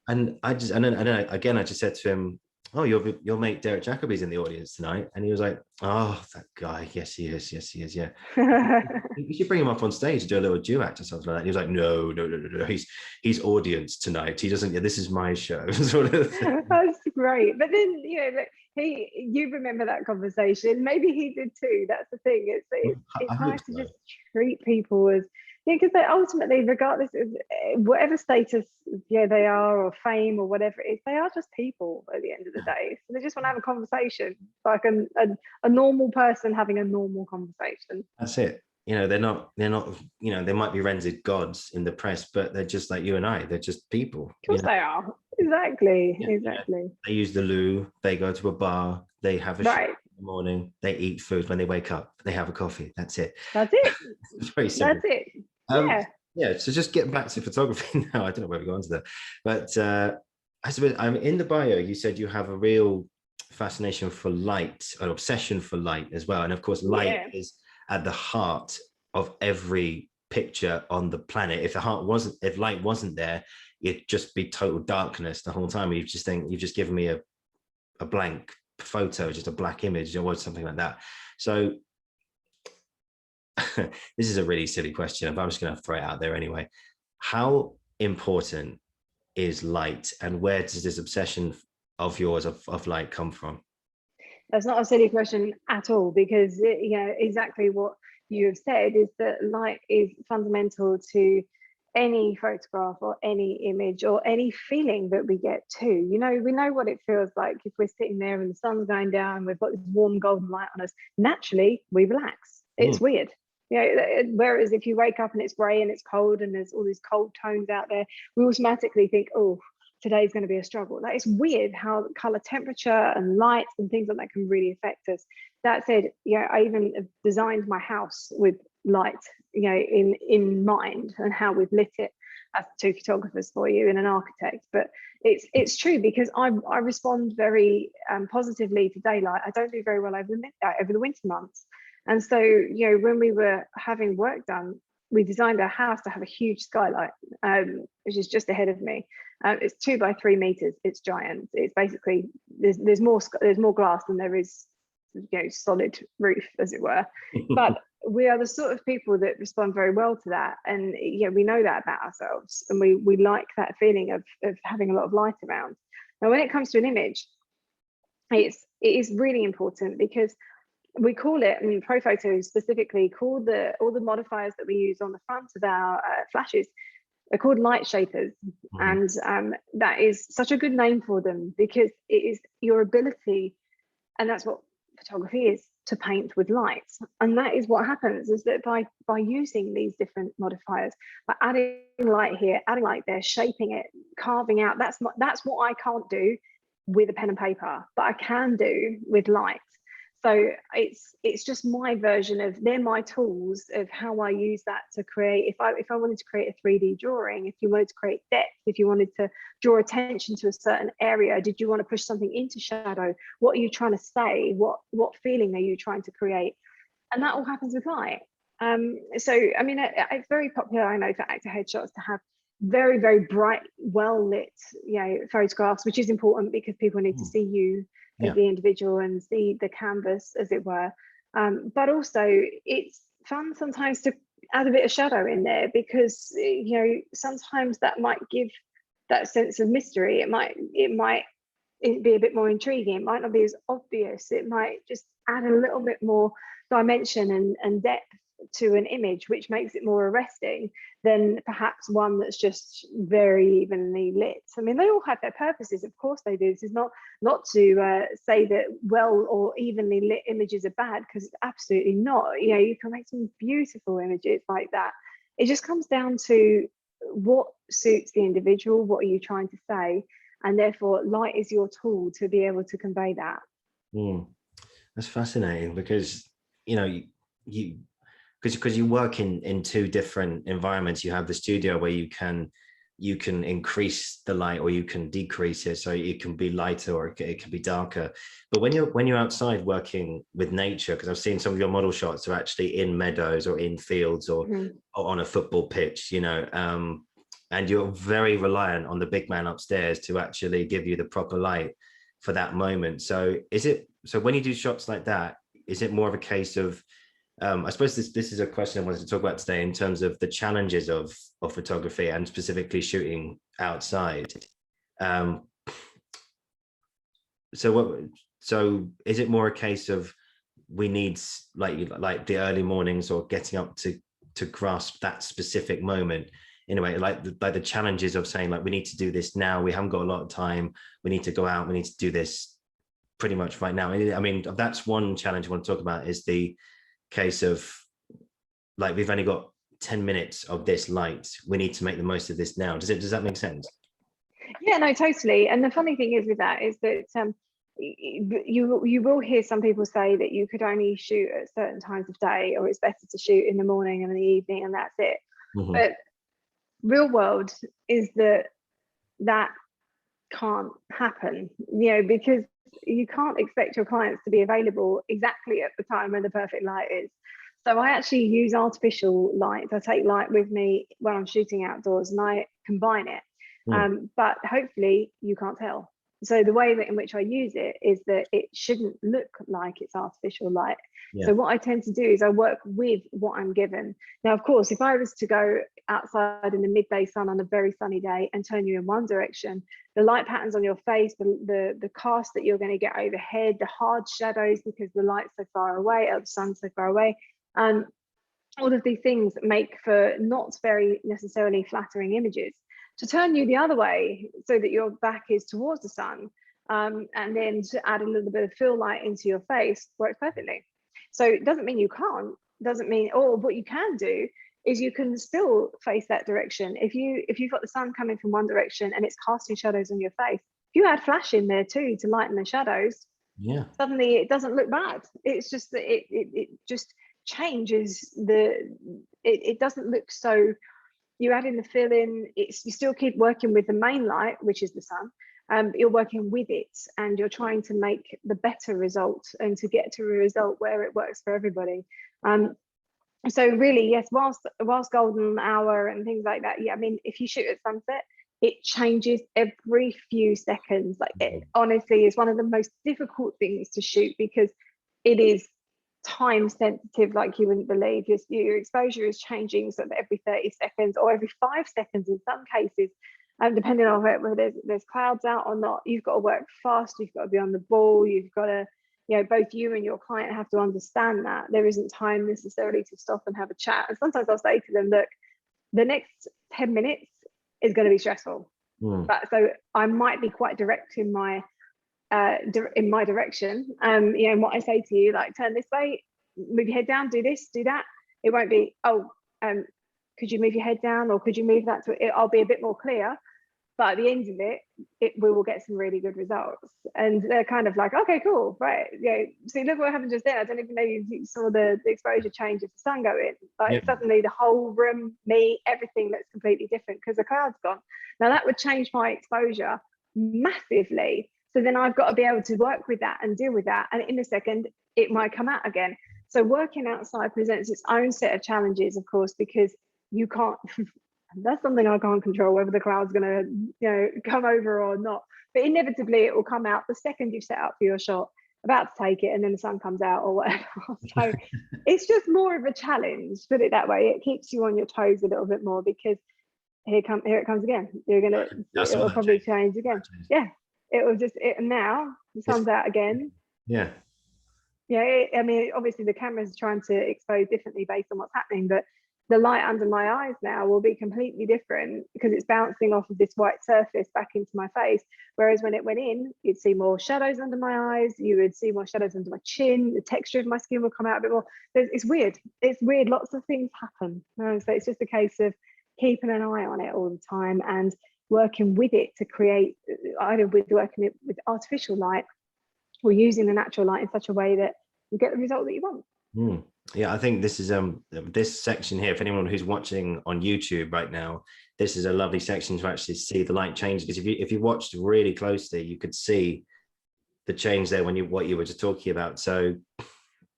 Speaker 1: And I just said to him, oh, your mate Derek Jacobi's in the audience tonight. And he was like, oh, that guy. Yes, he is. Yeah. You should bring him up on stage to do a little duet or something like that. And he was like, no. He's audience tonight. He doesn't, this is my show. Sort of thing.
Speaker 2: That's great. But then, you remember that conversation. Maybe he did too. That's the thing. It's nice to just treat people as, because they ultimately, regardless of whatever status they are, or fame, or whatever it is, they are just people at the end of the day. So they just want to have a conversation, like a normal person having a normal conversation.
Speaker 1: That's it. They're not, they might be rendered gods in the press, but they're just like you and I. They're just people.
Speaker 2: Of course they are. Exactly.
Speaker 1: They use the loo. They go to a bar. They have a shower in the morning. They eat food when they wake up. They have a coffee. That's it. It's very simple.
Speaker 2: That's it.
Speaker 1: So just getting back to photography now. I don't know where we go on to that, but I suppose in the bio you said you have a real fascination for light, an obsession for light as well, and of course light is at the heart of every picture on the planet. If light wasn't there, it'd just be total darkness the whole time. You've just given me a blank photo, just a black image or something like that. So this is a really silly question, but I'm just going to throw it out there anyway. How important is light, and where does this obsession of yours of light come from?
Speaker 2: That's not a silly question at all, because exactly what you have said is that light is fundamental to any photograph or any image or any feeling that we get too. We know what it feels like if we're sitting there and the sun's going down, we've got this warm golden light on us. Naturally, we relax. It's weird. Whereas if you wake up and it's grey and it's cold and there's all these cold tones out there, we automatically think, oh, today's going to be a struggle. That is weird how color temperature and light and things like that can really affect us. That said, I even designed my house with light, in mind, and how we've lit it as two photographers for you and an architect. But it's true, because I respond very positively to daylight. I don't do very well over the winter months. And so, when we were having work done, we designed our house to have a huge skylight, which is just ahead of me. It's 2 by 3 meters. It's giant. It's basically there's more glass than there is, solid roof, as it were. But we are the sort of people that respond very well to that, and we know that about ourselves, and we like that feeling of having a lot of light around. Now, when it comes to an image, it is really important, because we call it, Pro Photo specifically all the modifiers that we use on the front of our flashes are called light shapers. And that is such a good name for them, because it is your ability, and that's what photography is, to paint with light. And that is what happens, is that by using these different modifiers, by adding light here, adding light there, shaping it, carving out, that's what I can't do with a pen and paper, but I can do with light. So it's just my version of, they're my tools of how I use that to create. If I wanted to create a 3D drawing, if you wanted to create depth, if you wanted to draw attention to a certain area, did you want to push something into shadow? What are you trying to say? What feeling are you trying to create? And that all happens with light. It's very popular, I know, for actor headshots to have very, very bright, well lit, photographs, which is important because people need to see you as the individual and see the canvas, as it were. But also, it's fun sometimes to add a bit of shadow in there, because sometimes that might give that sense of mystery. It might be a bit more intriguing. It might not be as obvious. It might just add a little bit more dimension and depth to an image, which makes it more arresting than perhaps one that's just very evenly lit. They all have their purposes, of course they do. This is not to say that well or evenly lit images are bad, because it's absolutely not. You can make some beautiful images like that. It just comes down to what suits the individual, what are you trying to say, and therefore light is your tool to be able to convey that.
Speaker 1: That's fascinating, because because you work in two different environments. You have the studio where you can increase the light, or you can decrease it, so it can be lighter or it can be darker. But when you're outside working with nature, because I've seen some of your model shots are actually in meadows or in fields or on a football pitch, and you're very reliant on the big man upstairs to actually give you the proper light for that moment. So when you do shots like that, is it more of a case of, I suppose this is a question I wanted to talk about today, in terms of the challenges of photography and specifically shooting outside. So is it more a case of we need like the early mornings or getting up to grasp that specific moment, in a way, like the challenges of saying, like, we need to do this now, we haven't got a lot of time, we need to go out, we need to do this pretty much right now. That's one challenge I want to talk about, is the case of, like, we've only got 10 minutes of this light, we need to make the most of this now. Does that make sense?
Speaker 2: Yeah, no, totally. And the funny thing is with that is that you will hear some people say that you could only shoot at certain times of day, or it's better to shoot in the morning and in the evening, and that's it. But real world is that can't happen, because you can't expect your clients to be available exactly at the time when the perfect light is. So I actually use artificial light. I take light with me when I'm shooting outdoors, and I combine it. But hopefully you can't tell. So the way that in which I use it is that it shouldn't look like it's artificial light. So what I tend to do is I work with what I'm given. Now, of course, if I was to go outside in the midday sun on a very sunny day and turn you in one direction, the light patterns on your face, the cast that you're going to get overhead, the hard shadows because the light's so far away, or the sun's so far away, all of these things make for not very necessarily flattering images. To turn you the other way so that your back is towards the sun, and then to add a little bit of fill light into your face works perfectly. So it doesn't mean you can't, doesn't mean, or what you can do is you can still face that direction. If you've got the sun coming from one direction and it's casting shadows on your face, if you add flash in there too to lighten the shadows, suddenly it doesn't look bad. It's just that it just changes it doesn't look so. You add in the fill in, you still keep working with the main light, which is the sun, but you're working with it and you're trying to make the better result and to get to a result where it works for everybody. So really, yes, whilst golden hour and things like that, yeah, I mean, if you shoot at sunset, it changes every few seconds. Like, it honestly is one of the most difficult things to shoot because it is time sensitive, like you wouldn't believe. Your exposure is changing sort of every 30 seconds or every 5 seconds in some cases, depending on whether there's clouds out or not. You've got to work fast, you've got to be on the ball, you've got to, you know, both you and your client have to understand that there isn't time necessarily to stop and have a chat. And sometimes I'll say to them, look, the next 10 minutes is going to be stressful, but so I might be quite direct in my direction, you know, and what I say to you, like, turn this way, move your head down, do this, do that. It won't be, could you move your head down, or could you move that to it? I'll be a bit more clear, but at the end of it, we will get some really good results. And they're kind of like, okay, cool, right, yeah. See, look what happened just there. I don't even know you saw the exposure change as the sun go in. Like, suddenly the whole room, me, everything looks completely different because the cloud's gone. Now that would change my exposure massively. So then I've got to be able to work with that and deal with that. And in a second, it might come out again. So working outside presents its own set of challenges, of course, because you can't, that's something I can't control, whether the cloud's going to, you know, come over or not. But inevitably it will come out the second you've set up for your shot, about to take it, and then the sun comes out or whatever. So it's just more of a challenge, put it that way. It keeps you on your toes a little bit more because here it comes again. It will probably change again. Yeah. It will just, now the sun's out again.
Speaker 1: Yeah.
Speaker 2: I mean, obviously the camera's trying to expose differently based on what's happening, but the light under my eyes now will be completely different because it's bouncing off of this white surface back into my face. Whereas when it went in, you'd see more shadows under my eyes, you would see more shadows under my chin, the texture of my skin will come out a bit more. It's weird. It's weird. Lots of things happen. So it's just a case of keeping an eye on it all the time and working with it to create, either working with artificial light or using the natural light in such a way that you get the result that you want.
Speaker 1: Yeah, I think this is this section here, for anyone who's watching on YouTube right now, this is a lovely section to actually see the light change, because if you watched really closely, you could see the change there when what you were just talking about. So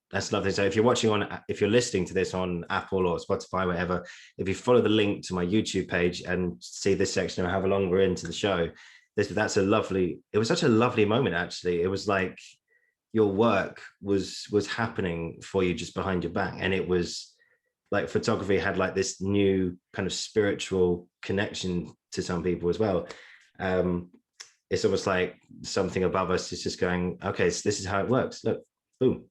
Speaker 1: that's lovely. So if you're listening to this on Apple or Spotify, whatever, if you follow the link to my YouTube page and see this section or however long we're into the show, it was such a lovely moment, actually. It was like your work was happening for you just behind your back. And it was like photography had like this new kind of spiritual connection to some people as well. It's almost like something above us is just going, okay, so this is how it works. Look, boom.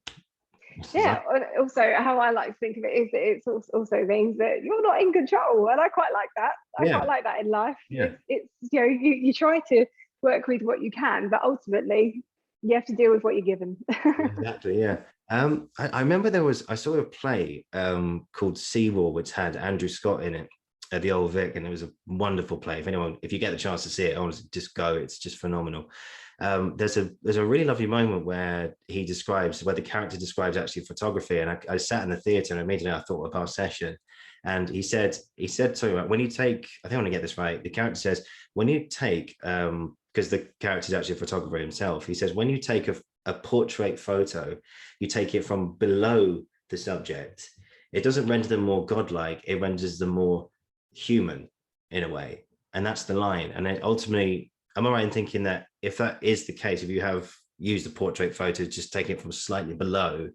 Speaker 2: Yeah, also how I like to think of it is that it's also means that you're not in control, and I quite like that. I quite like that in life. It's you know, you try to work with what you can, but ultimately you have to deal with what you're given.
Speaker 1: Exactly. Yeah. I remember I saw a play called Seawall, which had Andrew Scott in it at the Old Vic, and it was a wonderful play. If you get the chance to see it, honestly, just go. It's just phenomenal. There's a really lovely moment where the character describes actually photography, and I sat in the theater and immediately I thought of our session, and he said something about when you take, I think I want to get this right, the character says, when you take because the character is actually a photographer himself, he says when you take a portrait photo, you take it from below the subject. It doesn't render them more godlike, it renders them more human in a way, and that's the line. And then ultimately am I right in thinking that if that is the case, if you have used a portrait photo, just take it from slightly below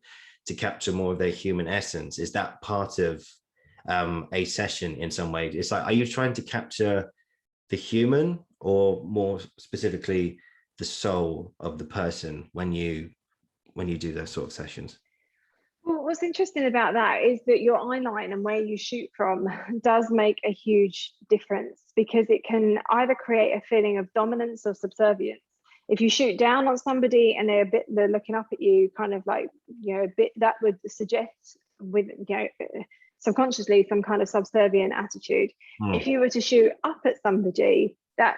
Speaker 1: to capture more of their human essence, is that part of a session in some way? It's like, are you trying to capture the human, or more specifically the soul of the person when you do those sort of sessions?
Speaker 2: Well, what's interesting about that is that your eye line and where you shoot from does make a huge difference, because it can either create a feeling of dominance or subservience. If you shoot down on somebody and they're looking up at you, kind of like, a bit, that would suggest with, subconsciously some kind of subservient attitude. If you were to shoot up at somebody, that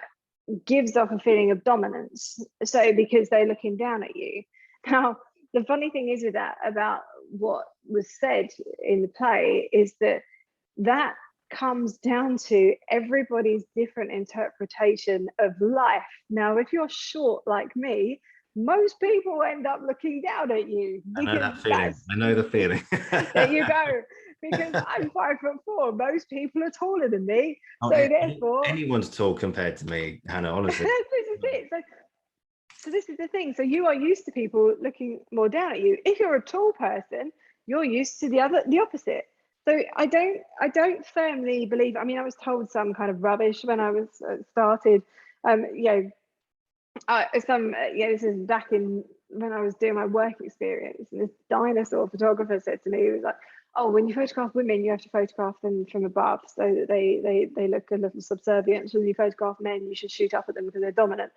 Speaker 2: gives off a feeling of dominance. So because they're looking down at you. Now, the funny thing is with that, about what was said in the play, is that comes down to everybody's different interpretation of life. Now, if you're short like me, most people end up looking down at you.
Speaker 1: I know that feeling. I know the feeling.
Speaker 2: There you go. Because I'm 5'4". Most people are taller than me.
Speaker 1: Oh,
Speaker 2: so therefore,
Speaker 1: anyone's tall compared to me, Hannah, honestly.
Speaker 2: this is it. So this is the thing. So you are used to people looking more down at you. If you're a tall person, you're used to the opposite. So I don't firmly believe. I mean, I was told some kind of rubbish when I was started. This is back in when I was doing my work experience, and this dinosaur photographer said to me, he was like, "Oh, when you photograph women, you have to photograph them from above, so that they look a little subservient. So when you photograph men, you should shoot up at them because they're dominant."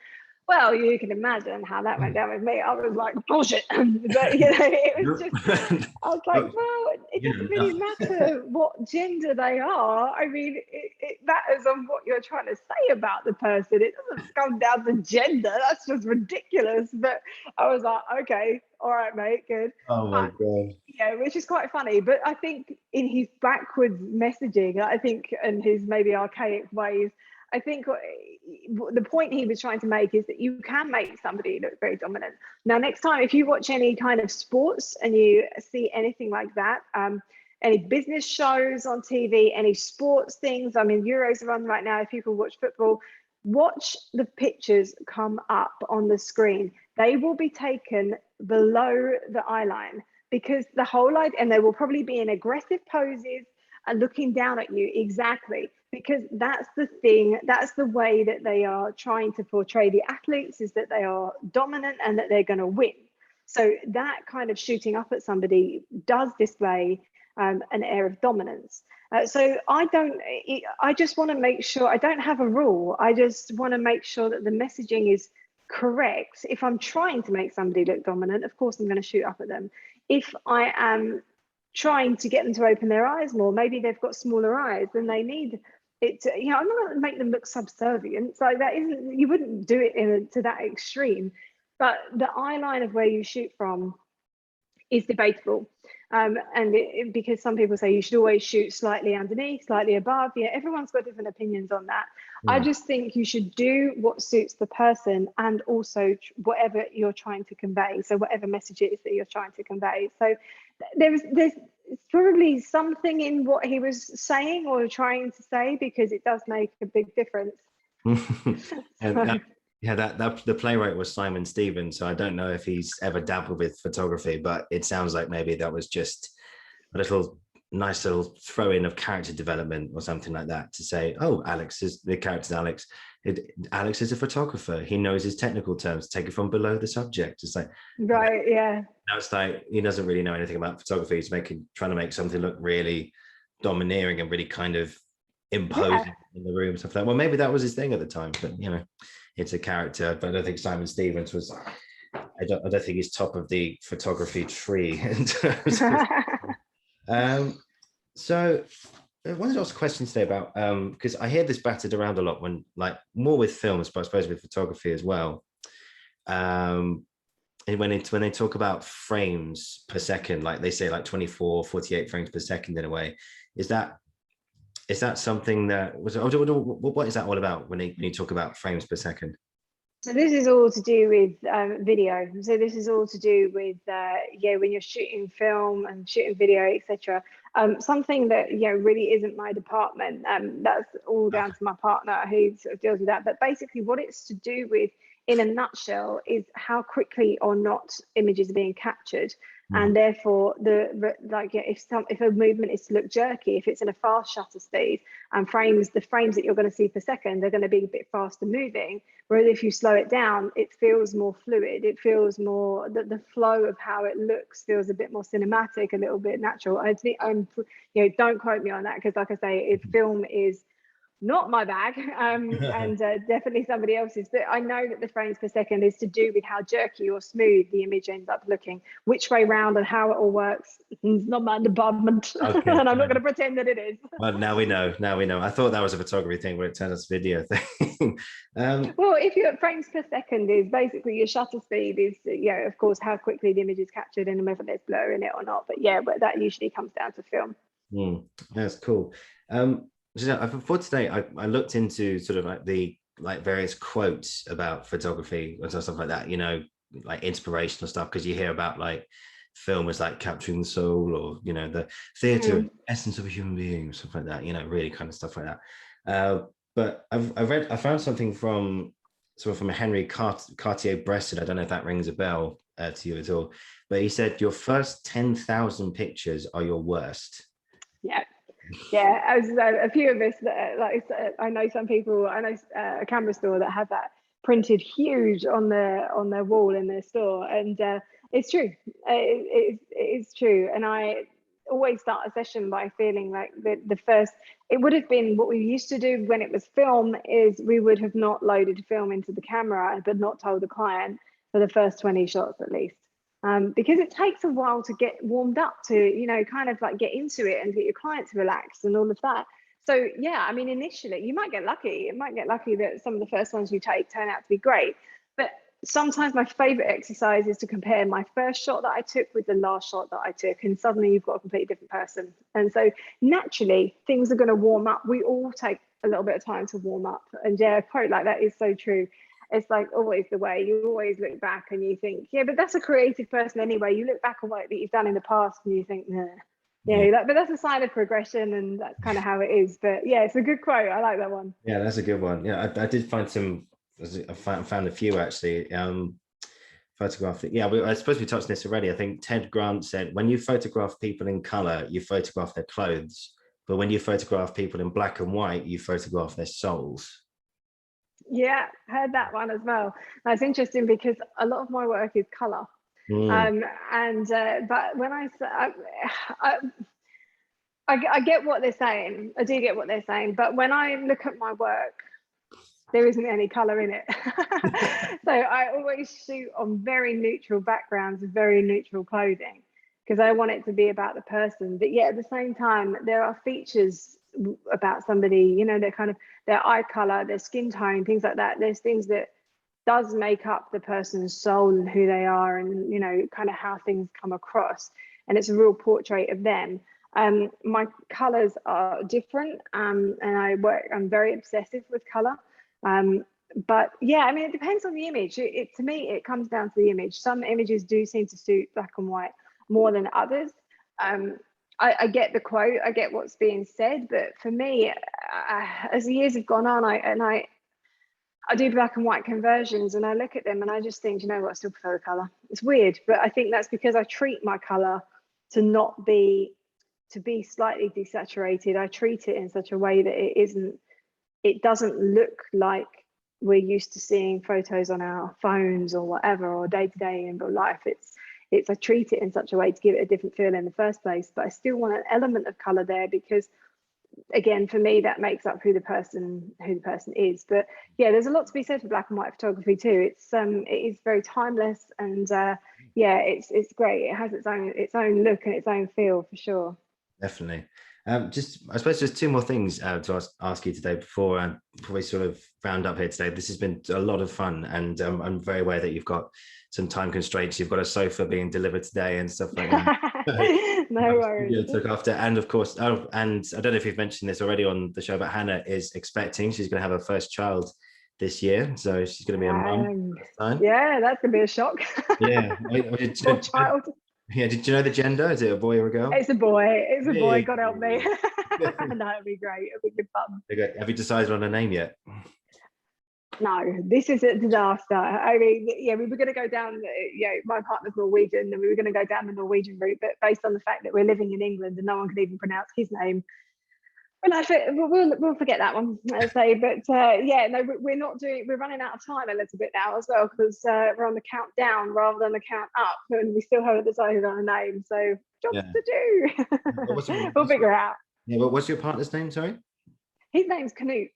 Speaker 2: Well, you can imagine how that went down with me. I was like, bullshit. But, it was just, I was like, well, it doesn't really matter what gender they are. I mean, it matters on what you're trying to say about the person. It doesn't come down to gender. That's just ridiculous. But I was like, okay, all right, mate, good.
Speaker 1: Oh my God.
Speaker 2: Yeah, which is quite funny. But I think in his backwards messaging, and his maybe archaic ways, I think the point he was trying to make is that you can make somebody look very dominant. Now, next time, if you watch any kind of sports and you see anything like that, any business shows on TV, any sports things, I mean, Euros are on right now. If you can watch football, watch the pictures come up on the screen. They will be taken below the eye line, because the whole idea, and they will probably be in aggressive poses and looking down at you. Exactly. Because that's the thing, that's the way that they are trying to portray the athletes, is that they are dominant and that they're going to win. So that kind of shooting up at somebody does display an air of dominance. So I just want to make sure, I don't have a rule. I just want to make sure that the messaging is correct. If I'm trying to make somebody look dominant, of course I'm going to shoot up at them. If I am trying to get them to open their eyes more, maybe they've got smaller eyes and they need it to, I'm not going to make them look subservient. So that isn't, you wouldn't do it to that extreme. But the eye line of where you shoot from is debatable. Because some people say you should always shoot slightly underneath, slightly above. Yeah, everyone's got different opinions on that. Yeah. I just think you should do what suits the person, and also whatever you're trying to convey. So whatever message it is that you're trying to convey. So there's probably something in what he was saying or trying to say, because it does make a big difference.
Speaker 1: The playwright was Simon Stevens, so I don't know if he's ever dabbled with photography, but it sounds like maybe that was just a nice little throw in of character development or something like that, to say, oh, Alex is the character's Alex. Alex is a photographer. He knows his technical terms. Take it from below the subject. It's like,
Speaker 2: right, yeah.
Speaker 1: Now it's like he doesn't really know anything about photography. He's trying to make something look really domineering and really kind of imposing in the room, stuff like that. Well, maybe that was his thing at the time, but it's a character. But I don't think Simon Stevens was. I don't think he's top of the photography tree in terms of, so I wanted to ask a question today about because I hear this battered around a lot when, like, more with films, but I suppose with photography as well. And when they talk about frames per second, like they say, like 24, 48 frames per second in a way, is that something that was, what is that all about when you talk about frames per second?
Speaker 2: So this is all to do with video. So this is all to do with when you're shooting film and shooting video, etc. Something that really isn't my department. That's all down to my partner who sort of deals with that. But basically, what it's to do with, in a nutshell, is how quickly or not images are being captured. And therefore, if a movement is to look jerky, if it's in a fast shutter speed, and the frames that you're going to see per second are going to be a bit faster moving. Whereas if you slow it down, it feels more fluid. It feels more, the flow of how it looks feels a bit more cinematic, a little bit natural. I think don't quote me on that, because like I say, if film is not my bag, and definitely somebody else's, but I know that the frames per second is to do with how jerky or smooth the image ends up looking. Which way round and how it all works is not my department.
Speaker 1: Okay.
Speaker 2: And I'm not going to pretend that it is.
Speaker 1: Well, now we know. I thought that was a photography thing, but it turns out it's a video thing.
Speaker 2: Well, if you're at frames per second, is basically your shutter speed is, of course, how quickly the image is captured and whether there's blur in it or not. But but that usually comes down to film.
Speaker 1: That's cool. Before today, I looked into sort of like the various quotes about photography and stuff like that, like inspirational stuff, because you hear about like film is like capturing the soul, or the theater essence of a human being, stuff like that, really kind of stuff like that. But I found something from Henry Cartier-Bresson. I don't know if that rings a bell to you at all, but he said your first 10,000 pictures are your worst.
Speaker 2: Yeah, as a few of us that I know some people. I know a camera store that have that printed huge on their wall in their store, and it's true. It is true, and I always start a session by feeling like the first. It would have been what we used to do when it was film. Is we would have not loaded film into the camera, but not told the client for the first 20 shots at least. Because it takes a while to get warmed up to, kind of like get into it and get your client to relax and all of that. So, yeah, I mean, initially you might get lucky. It might get lucky that some of the first ones you take turn out to be great. But sometimes my favorite exercise is to compare my first shot that I took with the last shot that I took. And suddenly you've got a completely different person. And so naturally things are going to warm up. We all take a little bit of time to warm up. And yeah, a quote like that is so true. It's like always the way. You always look back and you think, yeah, but that's a creative person anyway. You look back on work that you've done in the past and you think, nah. But that's a sign of progression, and that's kind of how it is. But yeah, it's a good quote. I like that one.
Speaker 1: Yeah, that's a good one. Yeah, I did find some. I found a few actually. Photographic. Yeah, I suppose we touched on this already. I think Ted Grant said, when you photograph people in color, you photograph their clothes, but when you photograph people in black and white, you photograph their souls.
Speaker 2: Yeah, heard that one as well. That's interesting because a lot of my work is color. But when I get what they're saying. I do get what they're saying. But when I look at my work, there isn't any color in it. So I always shoot on very neutral backgrounds with very neutral clothing, because I want it to be about the person. But yet at the same time, there are features about somebody, their eye color, their skin tone, things like that. There's things that does make up the person's soul and who they are, and kind of how things come across, and it's a real portrait of them. My colors are different, and I'm very obsessive with color. But yeah, I mean, it depends on the image. To me, it comes down to the image. Some images do seem to suit black and white more than others. I get the quote, I get what's being said, but for me, as the years have gone on, I do black and white conversions, and I look at them and I just think, I still prefer the color. It's weird, but I think that's because I treat my color to be slightly desaturated. I treat it in such a way that it doesn't look like we're used to seeing photos on our phones or whatever, or day to day in real life. I treat it in such a way to give it a different feel in the first place, but I still want an element of color there, because again, for me, that makes up who the person is. But yeah, there's a lot to be said for black and white photography too. It is very timeless, and it's great. It has its own look and its own feel for sure.
Speaker 1: Definitely. I suppose just two more things to ask you today before we sort of round up here today. This has been a lot of fun, and I'm very aware that you've got some time constraints. You've got a sofa being delivered today and stuff like that.
Speaker 2: No worries.
Speaker 1: To look after, and of course, and I don't know if you've mentioned this already on the show, but Hannah is expecting. She's going to have her first child this year, so she's going to be a mum.
Speaker 2: Yeah, that's going to be a shock.
Speaker 1: Yeah.
Speaker 2: Poor child.
Speaker 1: Yeah, did you know the gender? Is it a boy or a girl?
Speaker 2: It's a boy. It's a boy.
Speaker 1: Hey.
Speaker 2: God help me. No, it'd be great. It'd be good fun.
Speaker 1: Have you decided on a name yet?
Speaker 2: No, this is a disaster. I mean, yeah, we were going to go down, my partner's Norwegian, and we were going to go down the Norwegian route, but based on the fact that we're living in England and no one can even pronounce his name, we'll forget that one, I'd say. But no, we're running out of time a little bit now as well, because we're on the countdown rather than the count up, and we still haven't decided on a name. So jobs to do. We'll figure it out.
Speaker 1: Yeah, well, what's your partner's name? Sorry.
Speaker 2: His name's Knut,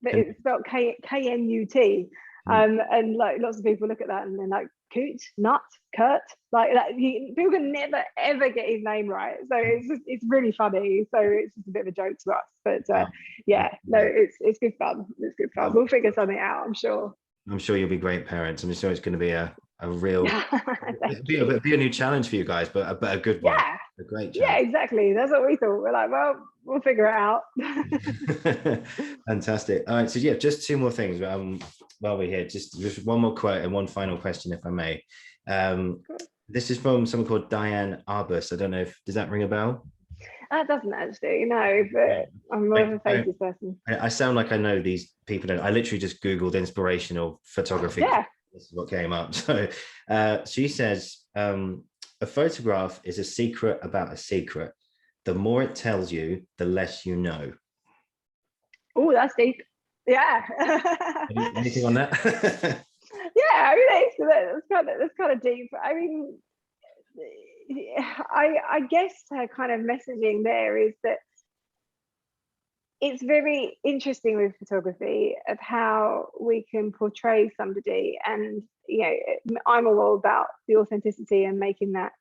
Speaker 2: but it's spelled Knut. And like lots of people look at that and they're like, Coot, Nut, Kurt, like that. People can never ever get his name right. So it's really funny. So it's just a bit of a joke to us. But it's good fun. It's good fun. We'll figure something out, I'm sure.
Speaker 1: I'm sure you'll be great parents. I'm sure it's going to be a real it'll be a new challenge for you guys, but a good one.
Speaker 2: Yeah.
Speaker 1: A great challenge.
Speaker 2: Yeah, exactly. That's what we thought. We're like, well, we'll figure it out.
Speaker 1: Fantastic. All right, so yeah, just two more things while we're here. Just one more quote and one final question, if I may. This is from someone called Diane Arbus. I don't know does that ring a bell?
Speaker 2: That doesn't actually, no, but I'm more of a faces person.
Speaker 1: I sound like I know these people. I literally just Googled inspirational photography.
Speaker 2: Yeah.
Speaker 1: This is what came up. So she says, a photograph is a secret about a secret. The more it tells you, the less you know.
Speaker 2: Oh, that's deep. Yeah.
Speaker 1: Anything on that?
Speaker 2: Yeah, I mean, that's kind of deep. I mean, I guess her kind of messaging there is that it's very interesting with photography of how we can portray somebody, and I'm all about the authenticity and making that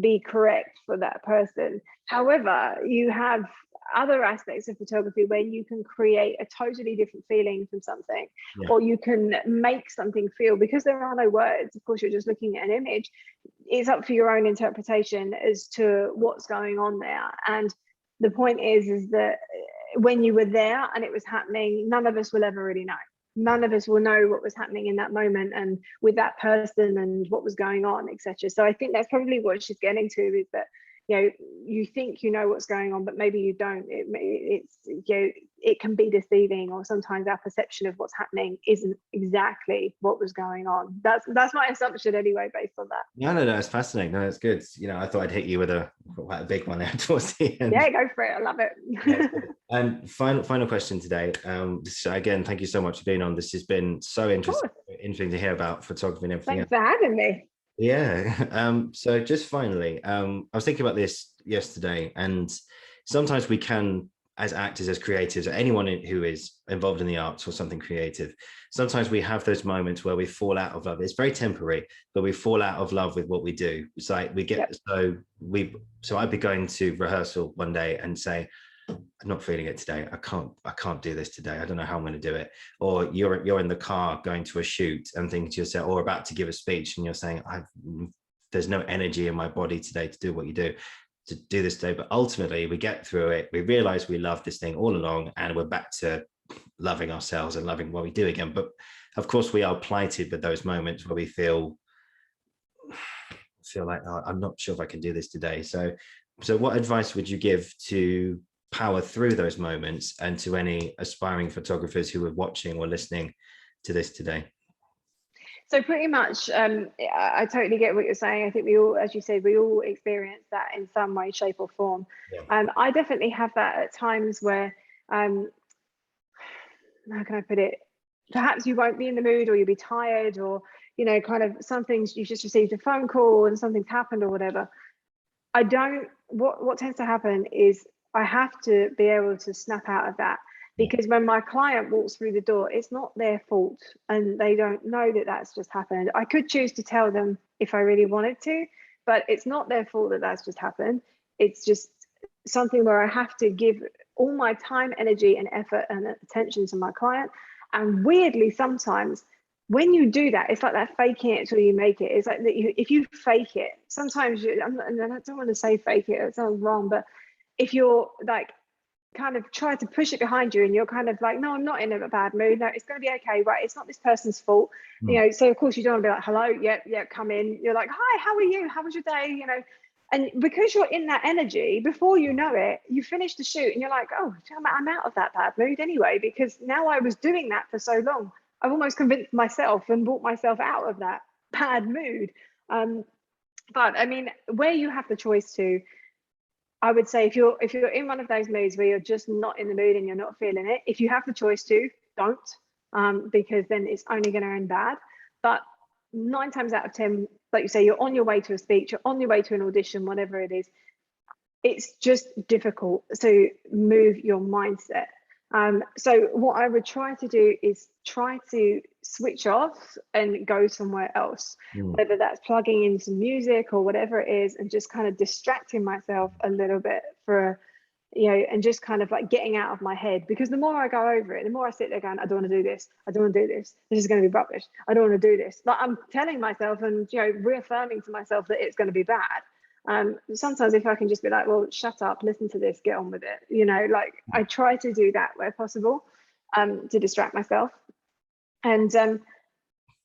Speaker 2: be correct for that person. However, you have other aspects of photography where you can create a totally different feeling from something, or you can make something feel, because there are no words, of course you're just looking at an image. It's up for your own interpretation as to what's going on there. And the point is that when you were there and it was happening, none of us will ever really know. None of us will know what was happening in that moment and with that person and what was going on, etc. So I think that's probably what she's getting to, is that you think you know what's going on, but maybe you don't. It can be deceiving, or sometimes our perception of what's happening isn't exactly what was going on. That's my assumption anyway, based on that.
Speaker 1: No, it's fascinating. No, it's good. I thought I'd hit you with quite a big one there towards the end.
Speaker 2: Yeah, go for it. I love it.
Speaker 1: And final question today. Again, thank you so much for being on. This has been so interesting to hear about photography and everything.
Speaker 2: Thanks for having me.
Speaker 1: Yeah. So just finally, I was thinking about this yesterday, and sometimes we can, as actors, as creatives, anyone who is involved in the arts or something creative, sometimes we have those moments where we fall out of love. It's very temporary, but we fall out of love with what we do. It's like we get, so I'd be going to rehearsal one day and say, I'm not feeling it today. I can't do this today. I don't know how I'm going to do it. Or you're in the car going to a shoot and thinking to yourself, or about to give a speech, and you're saying, there's no energy in my body today to do what you do, to do this today. But ultimately we get through it. We realize we love this thing all along, and we're back to loving ourselves and loving what we do again. But of course we are plighted with those moments where we feel like, I'm not sure if I can do this today. So what advice would you give to power through those moments, and to any aspiring photographers who are watching or listening to this today?
Speaker 2: So pretty much, I totally get what you're saying. I think we all, as you said, we all experience that in some way, shape or form. I definitely have that at times where, how can I put it? Perhaps you won't be in the mood, or you'll be tired, or, kind of some things, you just received a phone call and something's happened or whatever. What tends to happen is I have to be able to snap out of that, because when my client walks through the door, it's not their fault, and they don't know that that's just happened. I could choose to tell them if I really wanted to, but it's not their fault that that's just happened. It's just something where I have to give all my time, energy and effort and attention to my client. And weirdly, sometimes when you do that, it's like that faking it till you make it. It's like that if you fake it, sometimes and I don't want to say fake it, it sounds wrong, but if you're like kind of try to push it behind you, and you're kind of like, no, I'm not in a bad mood, no, it's going to be okay, right, it's not this person's fault, you know. So of course you don't want to be like, hello, yep, come in. You're like, hi, how are you, how was your day, you know. And because you're in that energy, before you know it, you finish the shoot and you're like, oh, I'm out of that bad mood anyway, because now I was doing that for so long. I've almost convinced myself and brought myself out of that bad mood. But I mean, where you have the choice to, I would say if you're in one of those moods where you're just not in the mood and you're not feeling it, if you have the choice to, don't, because then it's only going to end bad. But 9 times out of 10, like you say, you're on your way to a speech, you're on your way to an audition, whatever it is, it's just difficult to move your mindset. So what I would try to do is try to switch off and go somewhere else, whether that's plugging in some music or whatever it is, and just kind of distracting myself a little bit for, you know, and just kind of like getting out of my head. Because the more I go over it, the more I sit there going, I don't want to do this, I don't want to do this, this is going to be rubbish, I don't want to do this. Like, I'm telling myself and, you know, reaffirming to myself that it's going to be bad. Sometimes if I can just be like, well, shut up, listen to this, get on with it, you know, like I try to do that where possible, to distract myself. And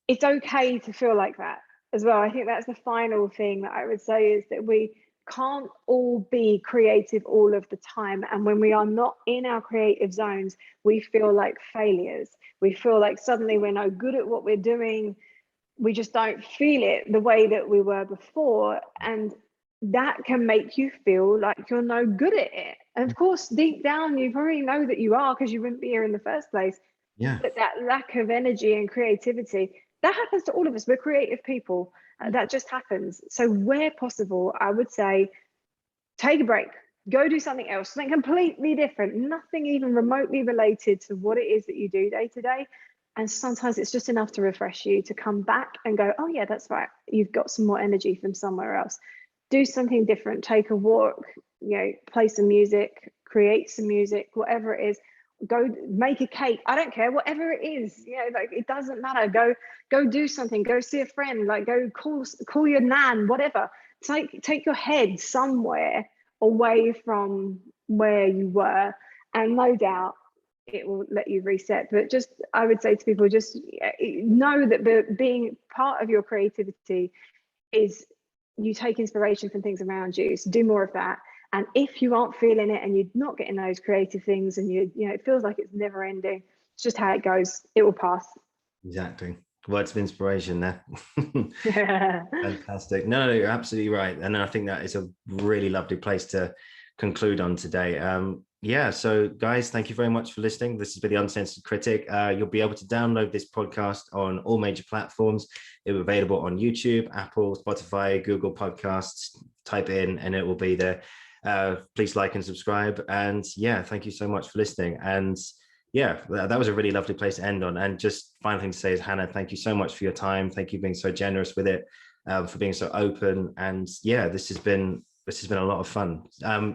Speaker 2: it's okay to feel like that as well. I think that's the final thing that I would say, is that we can't all be creative all of the time. And when we are not in our creative zones, we feel like failures. We feel like suddenly we're no good at what we're doing. We just don't feel it the way that we were before. And that can make you feel like you're no good at it. And of course, deep down, you probably know that you are, because you wouldn't be here in the first place.
Speaker 1: Yeah.
Speaker 2: But that lack of energy and creativity, that happens to all of us. We're creative people. That just happens. So where possible, I would say, take a break, go do something else, something completely different, nothing even remotely related to what it is that you do day to day. And sometimes it's just enough to refresh you, to come back and go, oh yeah, that's right, you've got some more energy from somewhere else. Do something different, take a walk, you know, play some music, create some music, whatever it is. Go make a cake, I don't care, whatever it is, you know, like it doesn't matter. Go do something, go see a friend, like go call your nan, whatever. Take your head somewhere away from where you were, and no doubt it will let you reset. But just, I would say to people, just know that being part of your creativity is you take inspiration from things around you, so do more of that. And if you aren't feeling it and you're not getting those creative things, and you know, it feels like it's never ending, it's just how it goes, it will pass.
Speaker 1: Exactly. Words of inspiration there.
Speaker 2: Yeah.
Speaker 1: Fantastic. No, you're absolutely right. And I think that is a really lovely place to conclude on today. Yeah, so guys, thank you very much for listening. This has been the Uncensored Critic. You'll be able to download this podcast on all major platforms. It will be available on YouTube, Apple, Spotify, Google Podcasts. Type it in and it will be there. Please like and subscribe. And yeah, thank you so much for listening. And yeah, that was a really lovely place to end on. And just final thing to say is, Hannah, thank you so much for your time. Thank you for being so generous with it, for being so open. And yeah, this has been a lot of fun.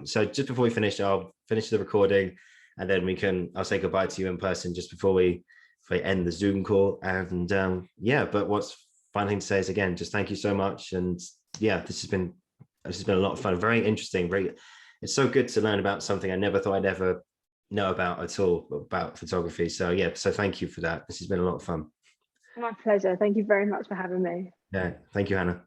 Speaker 1: So just before we finish, I'll finish the recording, and then I'll say goodbye to you in person just before we end the Zoom call. And yeah, but what's final thing to say is, again, just thank you so much. And yeah, this has been a lot of fun, very interesting. It's so good to learn about something I never thought I'd ever know about at all, about photography. So yeah, so thank you for that. This has been a lot of fun.
Speaker 2: My pleasure. Thank you very much for having me.
Speaker 1: Yeah, thank you, Hannah.